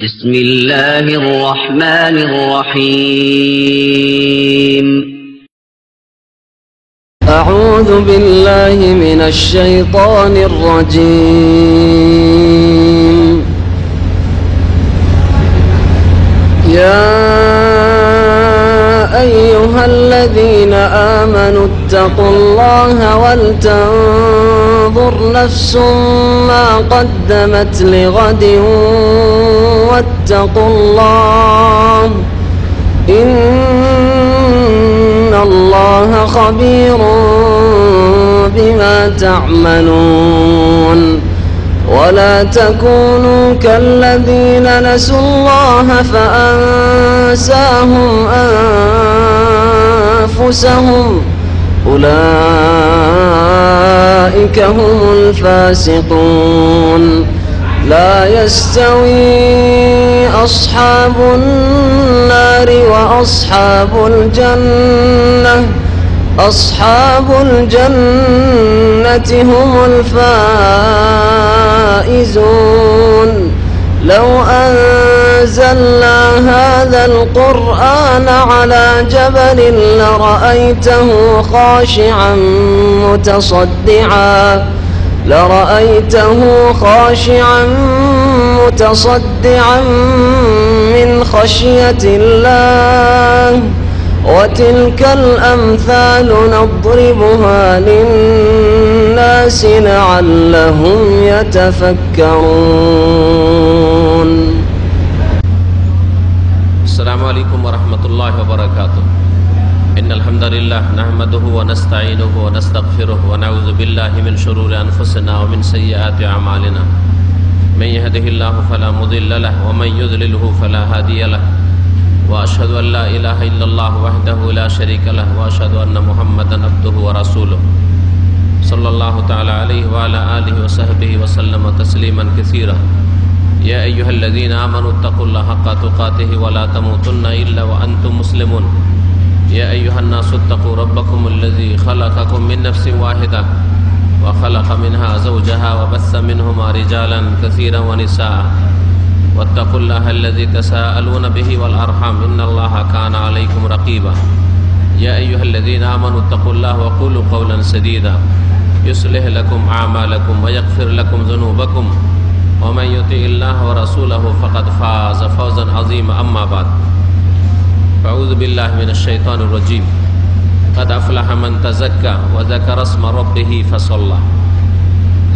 بسم الله الرحمن الرحيم أعوذ بالله من الشيطان الرجيم يا أيها الذين آمنوا اتقوا الله ولتنظر نفس ما قدمت لغد واتقوا الله إن الله خبير بما تعملون ولا تكونوا كالذين نسوا الله فأنساهم أنفسهم أولئك هم الفاسقون لا يستوي أصحاب النار وأصحاب الجنة أصحاب الجنة هم الفائزون لو أنزلنا هذا القرآن على جبل لرأيته خاشعا متصدعا من خشية الله وتلك الأمثال نضربها للناس لعلهم يتفكرون. السلام عليكم ورحمة الله وبركاته. إن الحمد لله نحمده ونستعينه ونستغفره ونعوذ بالله من شرور أنفسنا ومن سيئات أعمالنا من يهده الله فلا مضل له ومن يضلله فلا هادي له وأشهد أن لا إله إلا الله وحده لا شريك له وأشهد أن محمدا عبده ورسوله صلى الله تعالى عليه وعلى آله وصحبه وسلم تسليما كثيرا. يا أيها الذين آمنوا اتقوا الله حق تقاته ولا تموتن إلا وأنتم مسلمون. يا أيها الناس اتقوا ربكم الذي خلقكم من نفس واحدة وخلق منها زوجها وبث منهما رجالا كثيرا ونساء واتقوا الله الذي تساءلون به والأرحام إن الله كان عليكم رقيبا. يا أيها الذين آمنوا اتقوا الله وقولوا قولا سديدا يصلح لكم أعمالكم ويغفر لكم ذنوبكم ومن يطع الله ورسوله فقد فاز فوزا عظيما. أما بعد أعوذ بالله من الشيطان الرجيم قد أفلح من تزكى وذكر اسم ربه فصلى.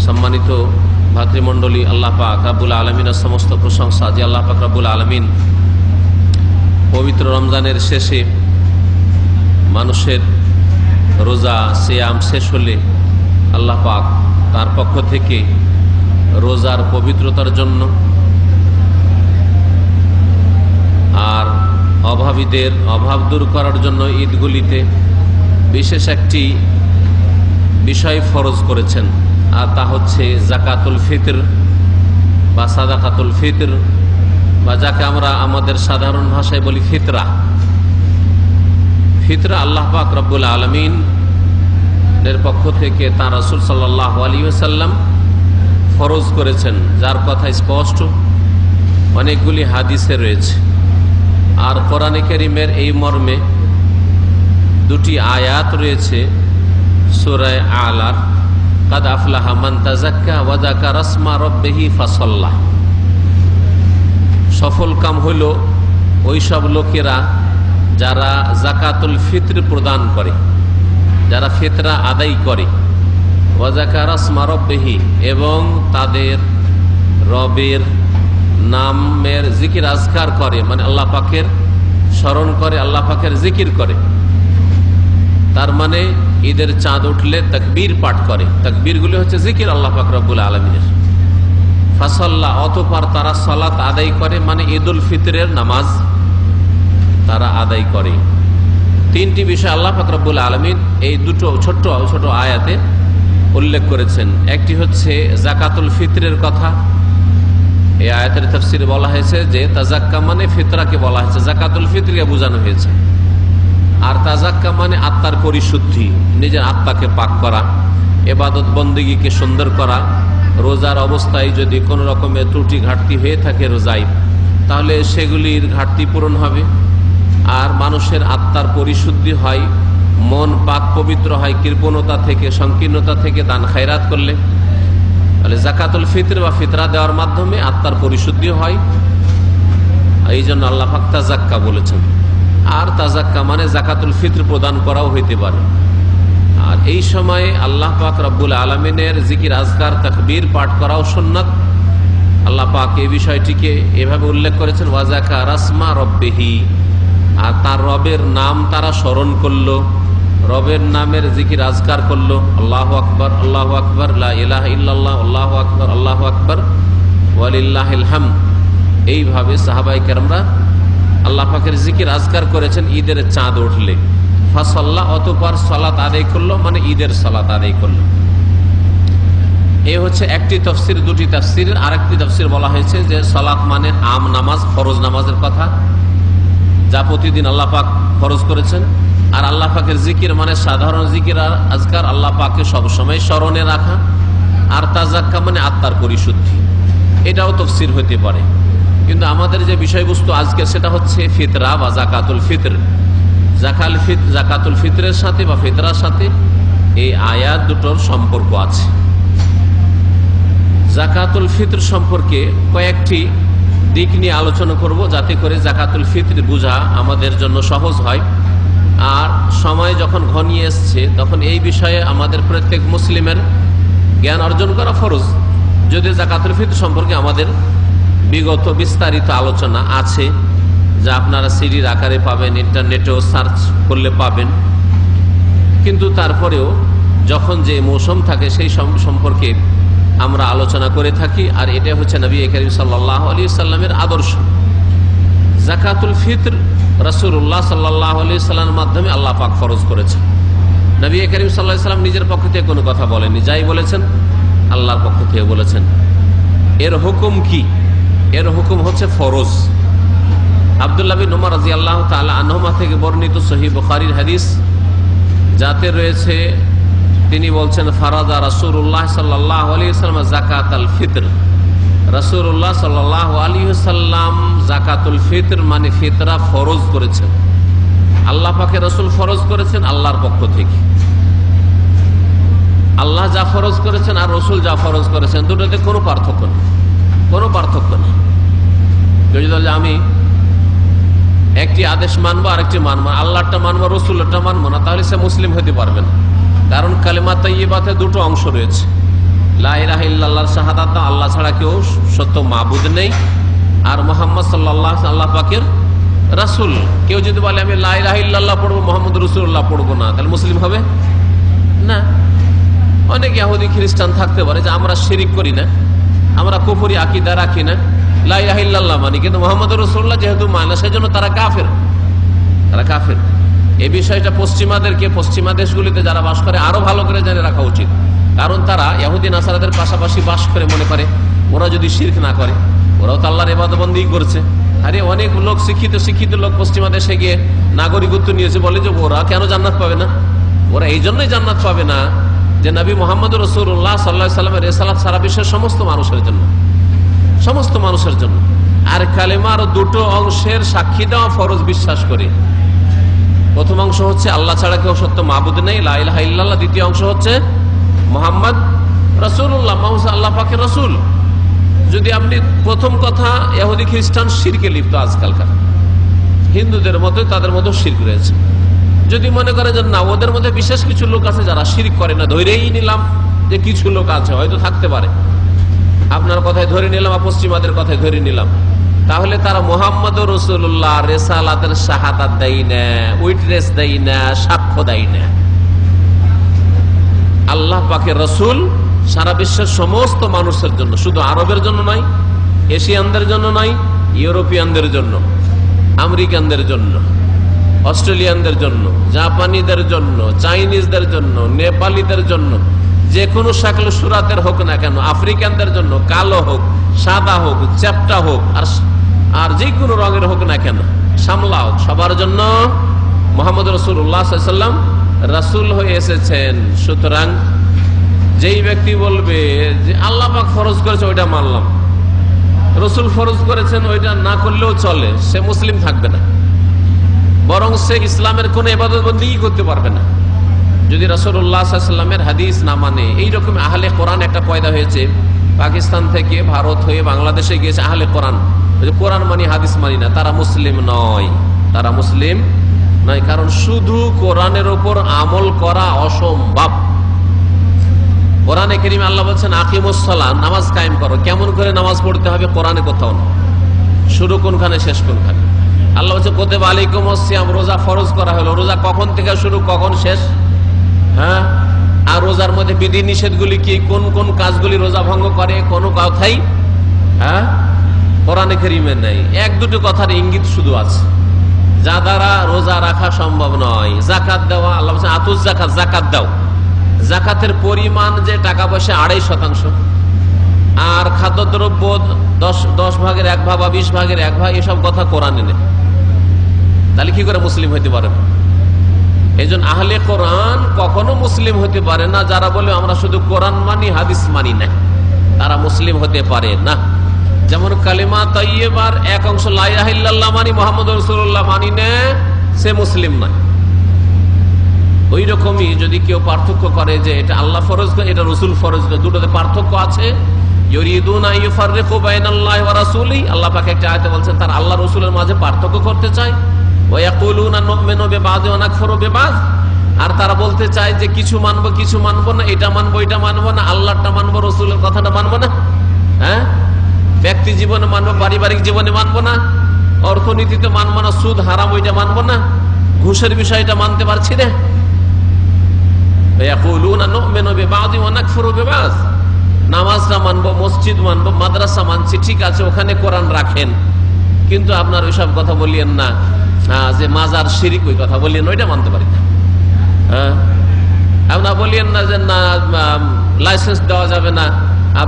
সম্মানিত ভাতৃমণ্ডলী, আল্লাহ পাক রব্বুল আলামিনের সমস্ত প্রশংসা যে আল্লাহ পাক রব্বুল আলামিন পবিত্র রমজানের শেষে মানুষের রোজা সিয়াম শেষ হলে আল্লাহ পাক তার পক্ষ থেকে রোজার পবিত্রতার জন্য আর অভাবীদের অভাব দূর করার জন্য ঈদগুলিতে বিশেষ একটি বিষয় ফরজ করেছেন, আর তা হচ্ছে জাকাতুল ফিতর বা সাদাকাতুল ফিতর, বা যাকে আমরা আমাদের সাধারণ ভাষায় বলি ফিতরা। ফিতরা আল্লাহ পাক রব্বুল আলামিন এর পক্ষ থেকে তাঁর রাসূল সাল্লাল্লাহু আলাইহি ওয়াসাল্লাম ফরজ করেছেন, যার কথা স্পষ্ট অনেকগুলি হাদিসে রয়েছে। আর কোরআনে কারীমের এই মর্মে দুটি আয়াত রয়েছে সূরা আলার, কাদ আফলাহা মান তাযাক্কা ওয়া যাকারা ইসমা রাব্বিহি ফাসাল্লা। সফল কাম হইল ওই সব লোকেরা যারা যাকাতুল ফিতর প্রদান করে, যারা ফিতরা আদায় করে, ওয়া যাকারা ইসমা রাব্বিহি, এবং তাদের রবের নামের জিকির আজকার করে, মানে আল্লাহ পাকের স্মরণ করে, আল্লাহ পাকের জিকির করে। তার মানে ঈদের চাঁদ উঠলে তাকবীর পাঠ করে, তাকবীরগুলি হচ্ছে জিকির আল্লাহ পাক রব্বুল আলামিনের। ফাসাল্লা, অতঃপর তারা সালাত আদায় করে, মানে ঈদুল ফিতরের নামাজ তারা আদায় করে। তিনটি বিষয় আল্লাহ পাক রব্বুল আলামিন এই দুটো ছোট ছোট আয়াতে উল্লেখ করেছেন। একটি হচ্ছে যাকাতুল ফিতরের কথা, এই আয়াতের তাফসীরে বলা হয়েছে যে তাজাক্কা মানে ফিতরাকে বলা হয়েছে, যাকাতুল ফিতরকে বোঝানো হয়েছে। আর তাজাক্কা মানে আত্মার পরিশুদ্ধি, নিজের আত্মাকে পাক করা, ইবাদত বন্দেগীকে সুন্দর করা, রোজার অবস্থায় যদি কোনো রকমের ত্রুটি ঘাটতি হয়ে থাকে রোজায়, তাহলে সেগুলির ঘাটতি পূরণ হবে। আর মানুষের আত্মার পরিশুদ্ধি হয়, মন পাক পবিত্র হয় কৃপণতা থেকে, সংকীর্ণতা থেকে দান খায়রাত করলে। তাহলে জাকাতুল ফিতর বা ফিতরা দেওয়ার মাধ্যমে আত্মার পরিশুদ্ধি হয়। এই জন্য আল্লাহ পাক তাজাক্কা বলেছেন। আর তাজাক্কা মানে জাকাতুল ফিতর প্রদান করাও হইতে পারে। আর এই সময়ে আল্লাহ পাক রব্বুল আলামিনের জিকির, আজকার, তাকবীর পাঠ করাও সুন্নাত। আল্লাহ পাক এই বিষয়টিকে এভাবে উল্লেখ করেছেন, ওয়াজাকা রাসমা রব্বিহি, আর তার রবের নাম তারা স্মরণ করলো, রবের নামের জিকির আজকার করলো। আল্লাহু আকবার, আল্লাহু আকবার, লা ইলাহা ইল্লাল্লাহ, আল্লাহু আকবার, আল্লাহু আকবার, ওয়ালিল্লাহিল হামদ। এইভাবে সাহাবায়ে কেরামরা আল্লাহ পাকের জিকির আজকার করেছেন ঈদের চাঁদ উঠলে। ফাসাল্লাহ, অতঃপর সালাত আদায় করলো, মানে ঈদের সালাত আদায় করলো। এই হচ্ছে একটি তাফসীর। দুটি তাফসীরের আরেকটি তাফসীর বলা হয়েছে যে সালাত মানে আম নামাজ, ফরজ নামাজের কথা, যা প্রতিদিন আল্লাহ পাক ফরজ করেছেন। আর আল্লাহ পাকের জিকির মানে সাধারণ জিকির আর আজকার, আল্লাহ পাককে সবসময় স্মরণে রাখা। আর তাজাক্কা মানে আত্মার পরিশুদ্ধি। এটাও তাফসীর হতে পারে, কিন্তু আমাদের যে বিষয়বস্তু আজকে সেটা হচ্ছে ফিতরা বা জাকাতুল ফিতর। জাকাতুল ফিতরের সাথে বা ফিতরার সাথে এই আয়াত দুটোর সম্পর্ক আছে। জাকাতুল ফিতর সম্পর্কে কয়েকটি দিক নিয়ে আলোচনা করব, যাতে করে জাকাতুল ফিতর বোঝা আমাদের জন্য সহজ হয়। আর সময় যখন ঘনিয়ে এসছে তখন এই বিষয়ে আমাদের প্রত্যেক মুসলিমের জ্ঞান অর্জন করা ফরজ। যদি জাকাতুল ফিতর সম্পর্কে আমাদের বিগত বিস্তারিত আলোচনা আছে, যা আপনারা সিডির আকারে পাবেন, ইন্টারনেটেও সার্চ করলে পাবেন। কিন্তু তারপরেও যখন যে মৌসুম থাকে সেই সম্পর্কে আমরা আলোচনা করে থাকি। আর এটা হচ্ছে নবী করিম সাল্লাল্লাহু আলাইহি ওয়াসাল্লামের আদর্শ। জাকাতুল ফিতর রাসূলুল্লাহ সাল্লাল্লাহু আলাইহি ওয়াসাল্লামের মাধ্যমে আল্লাহ পাক ফরজ করেছেন। নবী করিম সাল্লাল্লাহু আলাইহি ওয়াসাল্লাম নিজের পক্ষ থেকে কোনো কথা বলেননি, যাই বলেছেন আল্লাহর পক্ষ থেকে বলেছেন। এর হুকুম কি? এর হুকুম হচ্ছে ফরজ। আব্দুল্লাহ বিন উমর রাদিয়াল্লাহু তাআলা আনহুমা থেকে বর্ণিত সহিহ বুখারীর হাদিস, যাতে রয়েছে তিনি বলছেন, ফারাদা রাসূলুল্লাহ সাল্লাল্লাহু আলাইহি ওয়াসাল্লাম যাকাতাল ফিতর। রাসূলুল্লাহ সাল্লাল্লাহু আলাইহি ওয়াসাল্লাম যাকাতুল ফিতর মানে ফিতরা ফরজ করেছেন। আল্লাহ পাকে রাসূল ফরজ করেছেন আল্লাহর পক্ষ থেকে। আল্লাহ যা ফরজ করেছেন আর রাসূল যা ফরজ করেছেন, দুটোতে কোনো পার্থক্য নেই, কোনো পার্থক্য নেই। যদি বলে আমি একটি আদেশ মানবো আরেকটি মানবো, আল্লাহরটা মানবো রাসূলেরটা মানবো না, তাহলে সে মুসলিম হতে পারবে না। কারণ কালিমা তাইয়্যিবাতে দুটো অংশ রয়েছে। লা ইলাহা ইল্লাল্লাহর শাহাদাত, আল্লাহ ছাড়া কেউ সত্য মাবুদ নেই, আর মুহাম্মদ সাল্লাল্লাহু আলাইহি আল্লাহ পাকের রাসূল। কেউ যদি বলে আমি লা ইলাহা ইল্লাল্লাহ পড়বো, মুহাম্মদ রাসূলুল্লাহ পড়বো না, তাহলে মুসলিম হবে না। অনেক ইহুদি খ্রিস্টান থাকতে পারে যে আমরা শিরিক করি না, আমরা কুফরি আকীদা রাখি না, লা ইলাহা ইল্লাল্লাহ মানি, কিন্তু মুহাম্মদ রাসূলুল্লাহ যেহেতু মানে না, সেজন্য তারা কাফের। তারা কাফের। এই বিষয়টা পশ্চিমা দেশগুলিতে যারা বাস করে আরো ভালো করে জেনে রাখা উচিত। কারণ তারা ইহুদি নাসারাদের পাশাপাশি বাস করে মনে করে ওরা যদি শিরক না করে, ওরাও তো আল্লাহর ইবাদতবন্দি করছে। আরে অনেক লোক শিক্ষিত লোক পশ্চিমা দেশে গিয়ে নাগরিকত্ব নিয়েছে, বলে যে ওরা কেন জান্নাত পাবে না? ওরা এই জন্যই জান্নাত পাবে না যে নবী মুহাম্মদ রাসূলুল্লাহ সাল্লাল্লাহু আলাইহি ওয়াসাল্লামের রিসালাত সারা বিশ্বের সমস্ত মানুষের জন্য, সমস্ত মানুষের জন্য। আর কালেমার দুটো অংশের সাক্ষী দেওয়া ফরজ বিশ্বাস করে। প্রথম অংশ হচ্ছে আল্লাহ ছাড়া কেউ সত্য মাবুদ নেই, লা ইলাহা ইল্লাল্লাহ। দ্বিতীয় অংশ হচ্ছে মুহাম্মদ রাসূলুল্লাহ, মুহাম্মদ আল্লাহ পাকের রাসূল। যদি আপনি প্রথম কথা, ইহুদি খ্রিস্টান শিরকে লিপ্ত, আজকালকার হিন্দুদের মতো তাদের মধ্যে শিরক রয়েছে। যদি মনে করেন যে না, ওদের মধ্যে বিশেষ কিছু লোক আছে যারা শিরক করে না, ধরেই নিলাম যে কিছু লোক আছে, হয়তো থাকতে পারে, আপনার কথায় ধরে নিলাম আর পশ্চিমাদের কথায় ধরে নিলাম, তাহলে তারা মুহাম্মদ রাসূলুল্লাহ রিসালাতের শাহাদাত দেয় না, উইটনেস দেয় না, সাক্ষ্য দেয় না। আল্লাহ পাকের রাসূল সারা বিশ্বের সমস্ত মানুষের জন্য, শুধু আরবের জন্য নয়, এশিয়ানদের জন্য নয়, ইউরোপিয়ানদের জন্য, আমেরিকানদের জন্য, অস্ট্রেলিয়ানদের জন্য, জাপানিদের জন্য, চাইনিজদের জন্য, নেপালিদের জন্য, যে কোনো শাকল সুরাতের হোক না কেন, আফ্রিকানদের জন্য, কালো হোক, সাদা হোক, চ্যাপ্টা হোক, আর যে কোনো রঙের হোক না কেন, সামলা হোক, সবার জন্য মুহাম্মদ রাসূলুল্লাহ সাল্লাল্লাহু আলাইহি ওয়াসাল্লাম রাসূল হয়ে এসেছেন। সুতরাং যেই ব্যক্তি বলবে যে আল্লাহ পাক ফরজ করেছে ওইটা মানলাম, রসুল ফরজ করেছেন ওইটা না করলেও চলে, সে মুসলিম থাকবে না, বরং সে ইসলামের কোন ইবাদত বন্দেগী করতে পারবে না যদি রাসূলুল্লাহ সাল্লাল্লাহু আলাইহি ওয়াসাল্লামের হাদিস না মানে। এইরকম আহলে কোরআন একটা পয়দা হয়েছে, পাকিস্তান থেকে ভারত হয়ে বাংলাদেশে গিয়েছে আহলে কোরআন। কোরআন মানি হাদিস মানি না, তারা মুসলিম নয়, তারা মুসলিম নয়। কারণ শুধু কোরআনের উপর আমল করা অসম্ভব। কোরআনে কারীমে আল্লাহ বলছেন আকিমুস সালাহ, নামাজ কায়েম করো। কেমন করে নামাজ পড়তে হবে কোরআনে কোথাও না, শুরু কোনখানে শেষ কোনখানে। আল্লাহ বলছে কুতিবা আলাইকুমুস সিয়াম, রোজা ফরজ করা হলো। রোজা কখন থেকে শুরু কখন শেষ? হ্যাঁ, আর রোজার মধ্যে বিধি নিষেধগুলি কি, কোন কোন কাজগুলি রোজা ভঙ্গ করে, কোন কথাই কোরআনে কারীমে নেই। এক দুটো কথার ইঙ্গিত শুধু আছে, যা দ্বারা রোজা রাখা সম্ভব নয়। জাকাত দেওয়া, আল্লাহ বলছেন আতুজ জাকাত, জাকাত দাও। জাকাতের পরিমাণ যে টাকা পয়সা 2.5%, আর খাদ্যদ্রব্য 10 ভাগের 1 ভাগ বা 20 ভাগের 1 ভাগ, এসব কথা কোরআনে নেই। তাহলে কি করে মুসলিম হইতে পারে? এই জন্য আহলে কোরআন কখনো মুসলিম হতে পারে না যারা বলে আমরা শুধু কোরআন মানি হাদিস মানি না, তারা মুসলিম হতে পারে না। যেমন কালিমা তাইয়্যিবার এক অংশ লা ইলাহা ইল্লাল্লাহ মানি, মুহাম্মদুর রাসূলুল্লাহ মানি না, সে মুসলিম নয়। ওই রকমই যদি কেউ পার্থক্য করে যে এটা আল্লাহ ফরজ করে, এটা রাসূল ফরজ করে, দুটোতে পার্থক্য আছে। ইউরিদুনা ইউফাররিকু বাইনাল্লাহি ওয়া রাসূলিহি, আল্লাহ পাক একটা আয়াতে বলছেন তারা আল্লাহ রাসূলের মাঝে পার্থক্য করতে চায়। ওয়া ইয়াকুলুনা নুমিনু বিবাযি ওয়া নাকফুরু বিবায, আর তারা বলতে চায় যে কিছু মানবো কিছু মানবো না, এটা মানবো এটা মানবো না, আল্লাহটা মানবো রাসূলের কথাটা মানবো না। হ্যাঁ, ব্যক্তি জীবনে মানবো, পারিবারিক জীবনে মানবো না, অর্থনীতিতে মানবো না, সুদ হারাম ওইটা মানবো না, ঘুষের বিষয়টা মানতে পারছি না। নামাজটা মানবো, মসজিদ মানবো, মাদ্রাসা মানছি, ঠিক আছে, ওখানে কোরআন রাখেন, কিন্তু আপনার ওইসব কথা বলিয়েন না যে মাজার শিরিক, ওই কথা বলিয়েন, ওইটা মানতে পারি না। হ্যাঁ, আপনার বলিয়েন না যে না লাইসেন্স দেওয়া যাবে না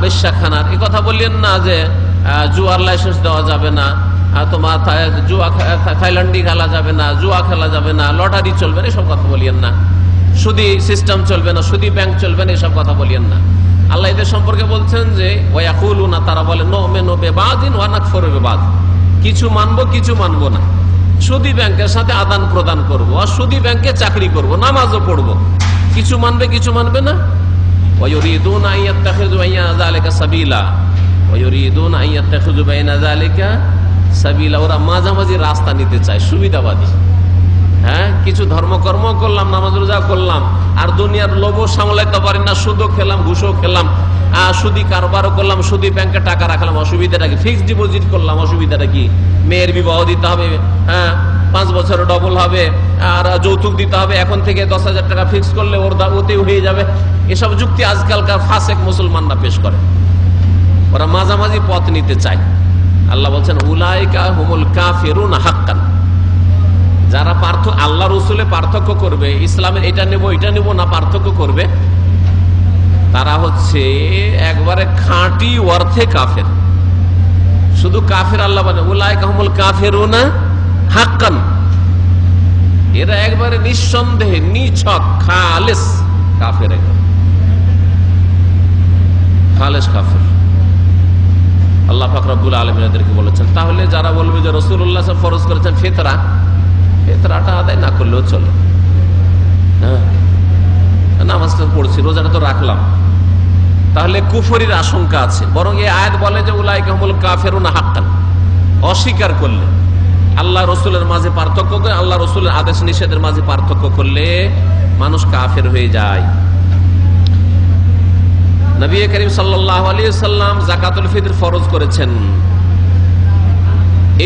বেশ্যাখানার, এই কথা বললেন না যে জুয়ার লাইসেন্স দেওয়া যাবে না, তোমার জুয়া থাইল্যান্ডি খেলা যাবে না, জুয়া খেলা যাবে না, লটারি চলবে না, এসব কথা বলিয়েন না। সুদি সিস্টেম চলবে না, সুদি ব্যাংক চলবে না, এসব কথা বলিয়েন না। আল্লাহ এদের সম্পর্কে বলছেন যে ওয়ায়াকুলুনা, তারা বলে নুমিনু বিবাযিন ওয়া নাকফুরু বিবায, কিছু মানবো কিছু মানবো না, সুদি ব্যাংকের সাথে আদান প্রদান করবো, আর সুদি ব্যাংকে চাকরি করবো, নামাজও পড়বো, কিছু মানবে কিছু মানবে না। ওয়ায়ুরিদুনা আইয়াত্তাখিযু বাইনা যালিকা সাবিলা, ওয়ায়ুরিদুনা আইয়াত্তাখিযু বাইনা যালিকা সাবিলা, ওরা মাঝামাঝি রাস্তা নিতে চায়, সুবিধাবাদী। হ্যাঁ, কিছু ধর্মকর্ম করলাম, নামাজ রোজা করলাম, আর দুনিয়ার লোভও সামলাইতে পারি না, সুদও খেলাম, ঘুষও খেলাম, সুদি কারবারও করলাম, সুদি ব্যাংকে টাকা রাখলাম, অসুবিধাটা কি? ফিক্সড ডিপোজিট করলাম, অসুবিধাটা কি? মেয়ের বিবাহ দিতে হবে, হ্যাঁ 5 বছরে ডবল হবে, আর যৌতুক দিতে হবে, এখন থেকে 10,000 টাকা ফিক্স করলে ওতেও হয়ে যাবে। এসব যুক্তি আজকালকার ফাসেক মুসলমানরা পেশ করে, ওরা মাঝামাঝি পথ নিতে চায়। আল্লাহ বলছেন উলাইকা হুমুল কাফিরুন হাক্কান, যারা আল্লাহ রসুলে পার্থক্য করবে, ইসলামের এটা নেব এটা নেব না পার্থক্য করবে, তারা হচ্ছে একবারে খাঁটি অর্থে কাফের। শুধু কাফের আল্লাহ বলে উলাইকা হুমুল কাফিরুনা হাক্কান, এরা একবারে নিঃসন্দেহে নিছক খালেস কাফের, খালেস কাফের। আল্লাহ পাক রব্বুল আলামিন এদেরকে বলেছেন। তাহলে যারা বলবে যে রাসূলুল্লাহ সাল্লাল্লাহু আলাইহি ওয়াসাল্লাম ফরজ করেছেন ফিতরা, ফিতরাটা আদায় না করলেও চলে, হ্যাঁ নামাজটা পড়ছি, রোজাটা তো রাখলাম, তাহলে কুফরির আশঙ্কা আছে। বরং এই আয়াত বলে যে উলাইকা হুমুল কাফিরুনা হাক্কান, অস্বীকার করলে, আল্লাহ রসুলের মাঝে পার্থক্য করে, আল্লাহ রসুলের আদেশ নিষেধের মাঝে পার্থক্য করলে মানুষ কাফের হয়ে যায়। নবী করিম সাল্লাল্লাহু আলাইহি ওয়াসাল্লাম যাকাতুল ফিতর ফরজ করেছেন।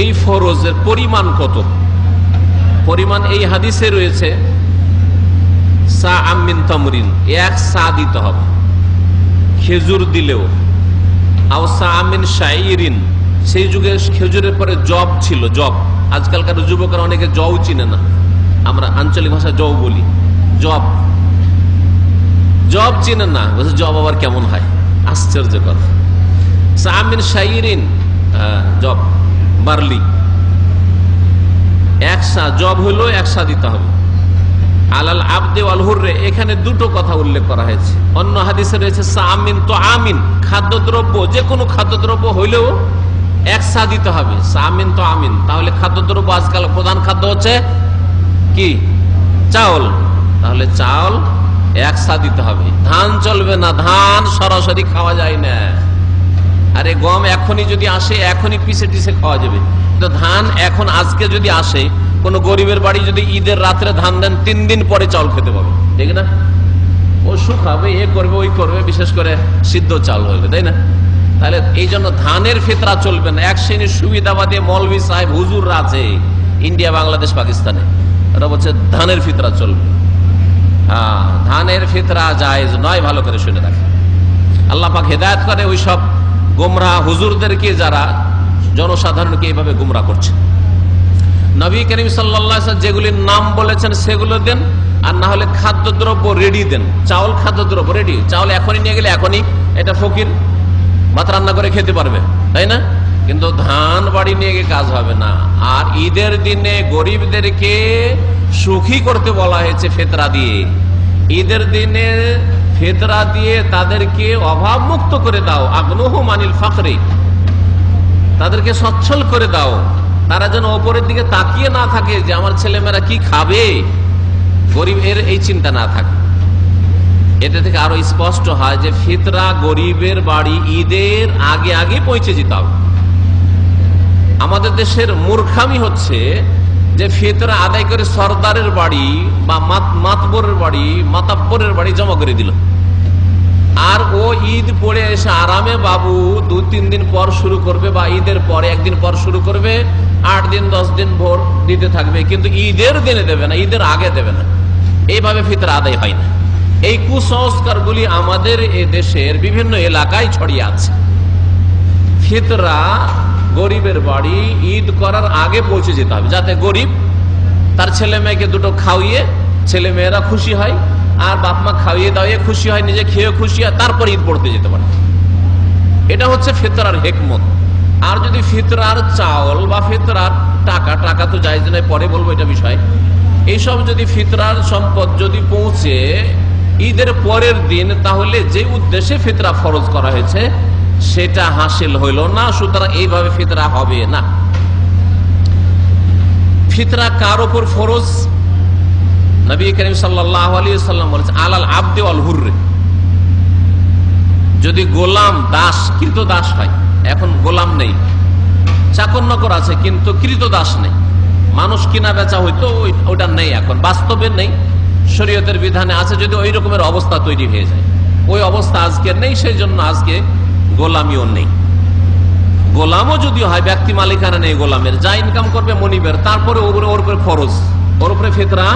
এই ফরজের পরিমাণ কত? পরিমাণ এই হাদিসে রয়েছে সা'আম মিন তামরিন, 1 সা দিতে হবে, খেজুর দিলেও, আও সা'আম মিন শাইরিন, সেই যুগে খেজুরের পরে জব ছিল, জব। আজকালকার যুবকরা অনেকে জও চিনে না, আমরা আঞ্চলিক ভাষা জও বলি, জব, জব চিনেন না, বলছে জব আবার কেমন হয়, আশ্চর্য কথা। সা'আম মিন শাইরিন, জব বার্লি, 1 সা, জব হলো 1 সা দিতে হবে। আলাল আবদে ওয়াল হুররে, এখানে দুটো কথা উল্লেখ করা হয়েছে। অন্য হাদিসে রয়েছে সা'আম মিন তুআমিন, খাদ্যদ্রব্য, যে কোনো খাদ্যদ্রব্য হইলেও এক সা দিতে হবে, সামিন তো আমিন। তাহলে খাদ্যদ্রব্য আজকাল প্রধান খাদ্য হচ্ছে কি? চাউল। তাহলে চাউল এক সা দিতে হবে। ধান চলবে না, ধান সরাসরি খাওয়া যায় না। আরে গম এখনই যদি আসে এখনই পিছে টিসে খাওয়া যাবে, তো ধান এখন আজকে যদি আসে, কোন গরিবের বাড়ি যদি ঈদের রাত্রে ধান দেন 3 দিন পরে চাউল খেতে পাবে, ঠিক না? ও শুকাবে, এ করবে, ওই করবে, বিশেষ করে সিদ্ধ চাল হবে, তাই না? তাহলে এই জন্য ধানের ফিতরা চলবে না। এক শ্রেণীর সুবিধাবাদী মৌলভী সাহেব হুজুররা আছে ইন্ডিয়া, বাংলাদেশ, পাকিস্তানে, ওরা বলছে ধানের ফিতরা চলবে। হ্যাঁ, ধানের ফিতরা জায়েজ নয়, ভালো করে শুনে রাখে। আল্লাহ পাক হেদায়েত করে ওই সব গোমরাহ হুজুরদেরকে যারা জনসাধারণকে এইভাবে গোমরাহ করছে। নবী করিম সাল্লাল্লাহু আলাইহি ওয়াসাল্লাম যেগুলির নাম বলেছেন সেগুলো দেন, আর না হলে খাদ্যদ্রব্য রেডি দেন। চাউল খাদ্যদ্রব্য রেডি, চাউল এখনই নিয়ে গেলে এখনই এটা ফকির ভাত রান্না করে খেতে পারবে, তাই না? কিন্তু ধান বাড়ি নিয়ে গিয়ে কাজ হবে না। আর ঈদের দিনে গরিবদেরকে সুখী করতে বলা হয়েছে ফিতরা দিয়ে। ঈদের দিনে ফিতরা দিয়ে তাদেরকে অভাব মুক্ত করে দাও, আগনুহুম আনিল ফাকরি, তাদেরকে সচ্ছল করে দাও। তারা যেন ওপরের দিকে তাকিয়ে না থাকে যে আমার ছেলেমেয়েরা কি খাবে, গরিবের এই চিন্তা না থাকে। এটা থেকে আরো স্পষ্ট হয় যে ফিতরা গরিবের বাড়ি ঈদের আগে আগে পৌঁছে যেতে হবে। আমাদের দেশের মূর্খামি হচ্ছে যে ফিতরা আদায় করে সরদারের বাড়ি বা মাতবরের বাড়ি, মাতাব্বরের বাড়ি জমা করে দিল, আর ও ঈদ পড়ে এসে আরামে বাবু 2-3 দিন পর শুরু করবে, বা ঈদের পরে 1 দিন পর শুরু করবে, 8 দিন 10 দিন ভোর দিতে থাকবে, কিন্তু ঈদের দিনে দেবে না, ঈদের আগে দেবে না। এইভাবে ফিতরা আদায় হয় না। এই কুসংস্কারগুলি আমাদের এ দেশের বিভিন্ন এলাকায় ছড়িয়ে আছে। ফিতরা গরিবের বাড়ি ঈদ করার আগে পৌঁছে যেতে হবে, যাতে গরিব তার ছেলে মেয়েকে দুটো খাওয়িয়ে ছেলে মেয়েরা খুশি হয়, আর বাপ মা খাওয়িয়ে দাওয়িয়ে খুশি হয়, নিজে খেয়ে খুশি হয়, তারপর ঈদ পড়তে যেতে পারে। এটা হচ্ছে ফিতরার হিকমত। আর যদি ফিতরার চাউল বা ফিতরার টাকা তো জায়েজ নয়, পরে বলবো এটা বিষয়। এইসব যদি ফিতরার সম্পদ যদি পৌঁছে ঈদের পরের দিন, তাহলে যে উদ্দেশ্যে ফিতরা ফরজ করা হয়েছে সেটা হাসিল হইল না, সুতরাং এইভাবে ফিতরা হবে না। ফিতরা কার উপর ফরজ? নবী করিম সাল্লাল্লাহু আলাইহি ওয়াসাল্লাম বলেছেন আলাল আবদি ওয়াল হুররি। যদি গোলাম দাস কৃত দাস হয়, এখন গোলাম নেই, চাকর নকর আছে কিন্তু কৃত দাস নেই, মানুষ কিনা বেচা হইতো ওটা নেই, এখন বাস্তবে নেই, শরীয়তের বিধানে আছে। যদি ওই রকমের অবস্থা তৈরি হয়ে যায়, ওই অবস্থা আজকে নেই, সেই জন্য আজকে গোলামিও নেই। গোলামও যদি হয়, ব্যক্তি মালিকানা নেই গোলামের, যা ইনকাম করবে মনিবের, তারপরে ওর উপরে ফরজ, ওর উপরে ফিতরা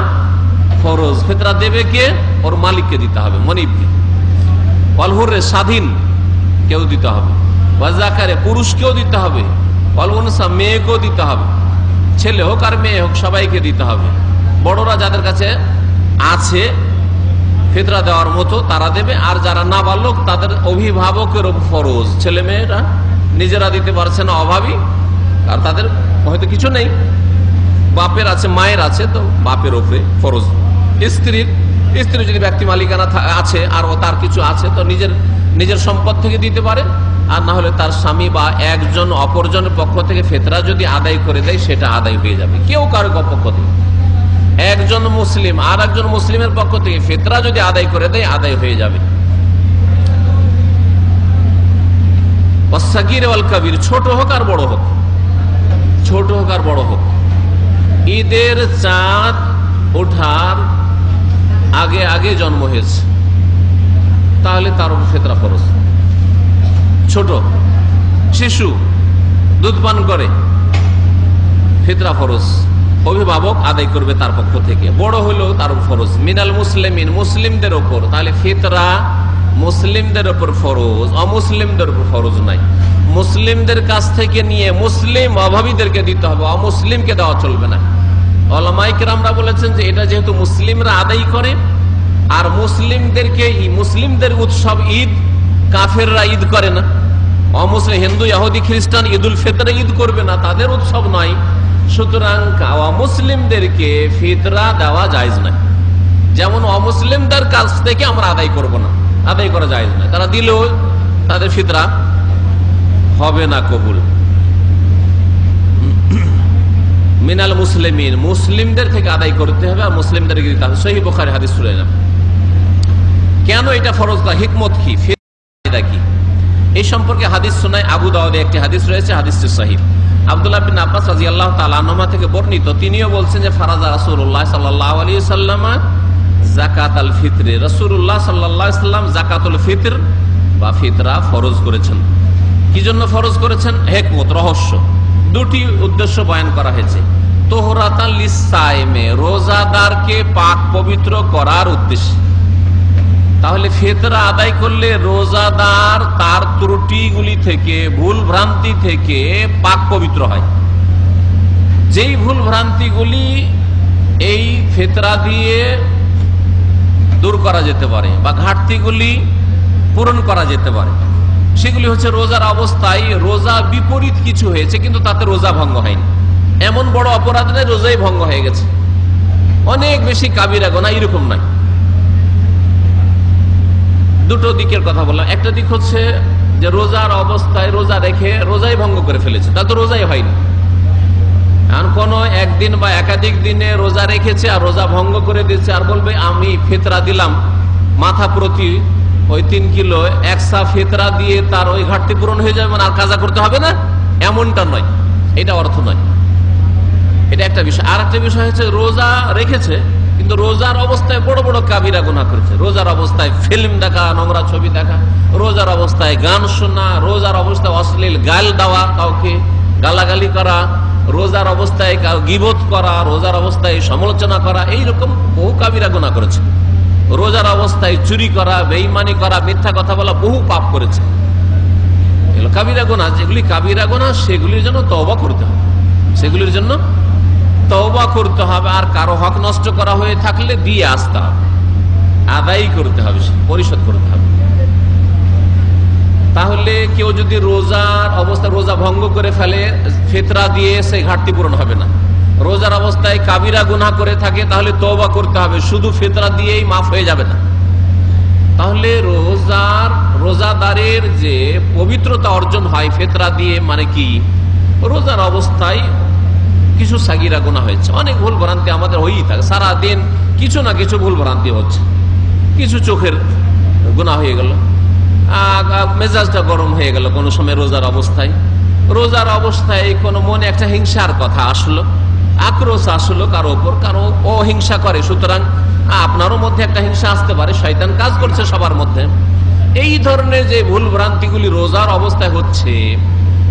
ফরজ। ফিতরা দেবে কে? ওর মালিককে দিতে হবে, মনিবকে। অলহুরে স্বাধীন কেউ দিতে হবে, ওয়াজাকারে পুরুষকেও দিতে হবে, অলউনসা মেয়েকেও দিতে হবে, ছেলে হোক আর মেয়ে হোক সবাইকে দিতে হবে। বড়রা যাদের কাছে আছে ফিতরা দেওয়ার মতো তারা দেবে, আর যারা নাবালক তাদের অভিভাবকের ফরজ। ছেলে মেয়েরা নিজেরা দিতে পারছে না, অভাবী, আর তাদের হয়তো কিছু নেই, বাপের আছে মায়ের আছে, তো বাপের উপরে ফরজ। স্ত্রী যদি ব্যক্তি মালিকানা আছে আর তার কিছু আছে, তো নিজের সম্পদ থেকে দিতে পারে, আর না হলে তার স্বামী বা একজন অপরজনের পক্ষ থেকে ফিতরা যদি আদায় করে দেয় সেটা আদায় হয়ে যাবে। কেউ কারো পক্ষ থেকে, একজন মুসলিম আর একজন মুসলিমের পক্ষ থেকে ফিতরা যদি আদায় করে দেয় আদায় হয়ে যাবে। ওয়াসসাগীর ওয়াল কাবীর, ছোট হোক আর বড় হোক, ছোট হোক আর বড় হোক, ঈদের চাঁদ ওঠার আগে আগে জন্ম হয়েছে তাহলে তার উপর ফিতরা ফরজ। ছোট শিশু দুধ পান করে, ফিতরা ফরজ, অভিভাবক আদায় করবে তার পক্ষ থেকে। বড় হলেও তার উপর ফরজ। মিনাল মুসলিমিন, মুসলিমদের ওপর, তাহলে ফিতরা মুসলিমদের ওপর ফরজ, অমুসলিমদের উপর ফরজ নাই। মুসলিমদের কাছ থেকে নিয়ে মুসলিম অভাবীদেরকে দিতে হবে, অমুসলিমকে দেওয়া চলবে না। উলামায়ে কেরামরা বলেছেন যে এটা যেহেতু মুসলিমরা আদায় করে, আর মুসলিমদেরকে মুসলিমদের উৎসব ঈদ কাফেররা ঈদ করে না, অমুসলিম হিন্দু ইহুদি খ্রিস্টান ঈদুল ফিতরে ঈদ করবে না, তাদের উৎসব নয়, সুতরাং অমুসলিমদেরকে ফিতরা দেওয়া জায়েজ নয়। যেমন অমুসলিমদের কাছ থেকে আমরা আদায় করব না, আদায় করা জায়েজ নয়, তারা দিলেও তাদের ফিতরা হবে না কবুল। মিনাল মুসলিমিন, মুসলিমদের থেকে আদায় করতে হবে আর মুসলিমদেরকে দিতে হবে। সহিহ বুখারী হাদিস শুনে নাও। কেন এটা ফরজ করা, হিকমত কি, ফায়দা কি, এই সম্পর্কে হাদিস শোনায় আবু দাউদে একটি হাদিস রয়েছে, হাদিসটি সহিহ। আব্দুল্লাহ বিন আব্বাস রাদিয়াল্লাহু তাআলা আনহুমা থেকে বর্ণিত, তিনিও বলছেন যে ফারাজা রাসূলুল্লাহ সাল্লাল্লাহু আলাইহি ওয়াসাল্লাম যাকাতাল ফিতর, রাসূলুল্লাহ সাল্লাল্লাহু আলাইহি ওয়াসাল্লাম যাকাতুল ফিতর বা ফিতরা ফরজ করেছেন। কি জন্য ফরজ করেছেন? হিকমত, রহস্য, দুটি উদ্দেশ্য বয়ান করা হয়েছে। তোহরাতাল লিসাইমে, রোজাদারকে পাক পবিত্র করার উদ্দেশ্যে। তাহলে ফিতরা আদায় করলে রোজাদার তার ত্রুটিগুলি থেকে, ভুল ভ্রান্তি থেকে পাক পবিত্র হয়। যেই ভুল ভ্রান্তিগুলি এই ফিতরা দিয়ে দূর করা যেতে পারে বা ঘাটতিগুলি পূরণ করা যেতে পারে, সেগুলি হচ্ছে রোজার অবস্থায় রোজা বিপরীত কিছু হয়েছে কিন্তু তাতে রোজা ভঙ্গ হয়নি, এমন বড় অপরাধ নেই রোজাই ভঙ্গ হয়ে গেছে, অনেক বেশি কাবিরা গুনাহ, এরকম নাই। দুটো দিকের কথা বললাম। একটা দিক হচ্ছে যে রোজার অবস্থায় রোজা রেখে রোজাই ভঙ্গ করে ফেলেছে, তা তো রোজাই হয়নি। আর কোন একদিন বা একাধিক দিনে রোজা রেখেছে আর রোজা ভঙ্গ করে দিচ্ছে আর বলবে আমি ফিতরা দিলাম, মাথা প্রতি ওই 3 কিলো একসা ফিতরা দিয়ে তার ওই ঘাটতি পূরণ হয়ে যাবে, মানে আর কাজা করতে হবে না, এমনটা নয়, এটা অর্থ নয়। এটা একটা বিষয়। আর একটা বিষয় হচ্ছে রোজা রেখেছে কিন্তু রোজার অবস্থায় বড় বড় কাবিরা গুনাহ করেছে। রোজার অবস্থায় ফিল্ম দেখা, নোংরা ছবি দেখা, রোজার অবস্থায় গান শোনা, রোজার অবস্থায় অশ্লীল গাল দেওয়া, কাউকে গালাগালি করা, রোজার অবস্থায় গীবত করা, রোজার অবস্থায় সমালোচনা করা, এইরকম বহু কাবিরা গুনাহ করেছে। রোজার অবস্থায় চুরি করা, বেঈমানি করা, মিথ্যা কথা বলা, বহু পাপ করেছে। এগুলো কাবিরা গুনাহ। যেগুলি কাবিরা গুনাহ সেগুলির জন্য তওবা করতে হবে, সেগুলির জন্য তওবা করতে হবে। আর কারো হক নষ্ট করা হয়ে থাকলে দিয়ে আসতে হবে, আদায় করতে হবে, পরিশোধ করতে হবে। তাহলে কেউ যদি রোজার অবস্থা রোজা ভঙ্গ করে ফেলে, ফিতরা দিয়ে সেই ঘাটতি পূরণ হবে না। রোজার অবস্থায় কাবিরা গুনাহ করে থাকে তাহলে তওবা করতে হবে, শুধু ফিতরা দিয়েই মাফ হয়ে যাবে না। তাহলে রোজাদারের যে পবিত্রতা অর্জন হয় ফিতরা দিয়ে, মানে কি, রোজার অবস্থায় কিছু সাগিরা গুনাহ হয়েছে, অনেক ভুল ভ্রান্তি আমাদের হয়েই থাকে, সারাদিন কিছু না কিছু ভুল ভ্রান্তি হচ্ছে, কিছু চোখের গুনাহ হয়ে গেল, মেজাজটা গরম হয়ে গেল কোনো সময় রোজার অবস্থায় কোনো মনে একটা হিংসার কথা আসলো, আক্রোশ আসলো কারো ওপর, কারো ও হিংসা করে, সুতরাং আপনারও মধ্যে একটা হিংসা আসতে পারে, শয়তান কাজ করছে সবার মধ্যে। এই ধরনের যে ভুল ভ্রান্তিগুলি রোজার অবস্থায় হচ্ছে,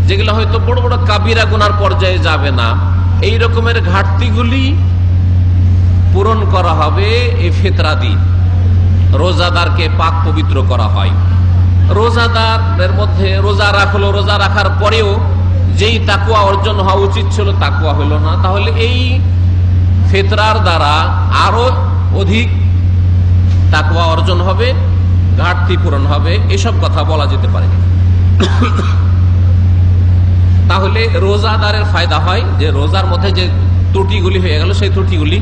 যেগুলো হয়তো বড় বড় কাবিরা গুনার পর্যায়ে যাবে না, এই রকমের ঘাটতিগুলি পূরণ করা হবে এই ফিতরা দিয়ে। রোজাদারকে পাক পবিত্র করা হয়। রোজাদারের মধ্যে রোজা রাখলো, রোজা রাখার পরেও যেই তাকওয়া অর্জন হওয়া উচিত ছিল তাকওয়া হলো না, তাহলে এই ফিতরার দ্বারা আরো অধিক তাকওয়া অর্জন হবে, ঘাটতি পূরণ হবে, এসব কথা বলা যেতে পারে। তাহলে রোজাদারের ফায়দা হয় যে রোজার মধ্যে যে ত্রুটিগুলি হয়ে গেল সেই ত্রুটিগুলি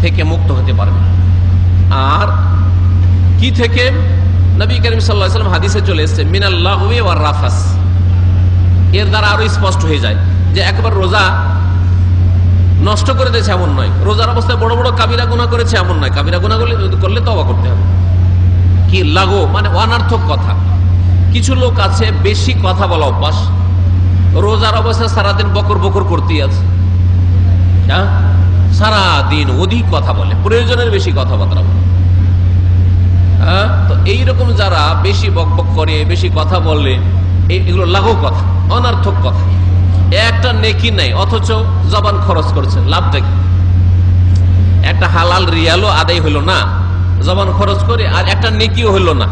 থেকে মুক্ত হতে পারবে। আর কি থেকে? নবী করিম সাল্লাল্লাহু আলাইহি ওয়াসাল্লাম হাদিসে চলে এসেছে মিনাল লাগওয়ি ওয়ার রাফাস। এর দ্বারা আরো স্পষ্ট হয়ে যায় যে একবার রোজা নষ্ট করে দিয়েছে এমন নয়, রোজার অবস্থায় বড় বড় কাবিরা গুনাহ করেছে এমন নয়, কাবিরা গুনাহ করলে তওবা করতে হবে। কি লাগো মানে অনার্থক কথা। কিছু লোক আছে বেশি কথা বলা অভ্যাস, রোজার অবস্থায় সারাদিন বকর বকর করতেই আছে, সারাদিন অধিক কথা বলে, প্রয়োজনের বেশি কথাবার্তা বলে। তো এইরকম যারা বেশি বকবক করে, বেশি কথা বলে, এগুলো লাগো কথা, অনার্থক কথা, একটা নেকি নেই, অথচ জবান খরচ করছেন, লাভটা কি? একটা হালাল রিয়ালও আদায় হইল না, জবান খরচ করে, আর একটা নেকিও হইল না।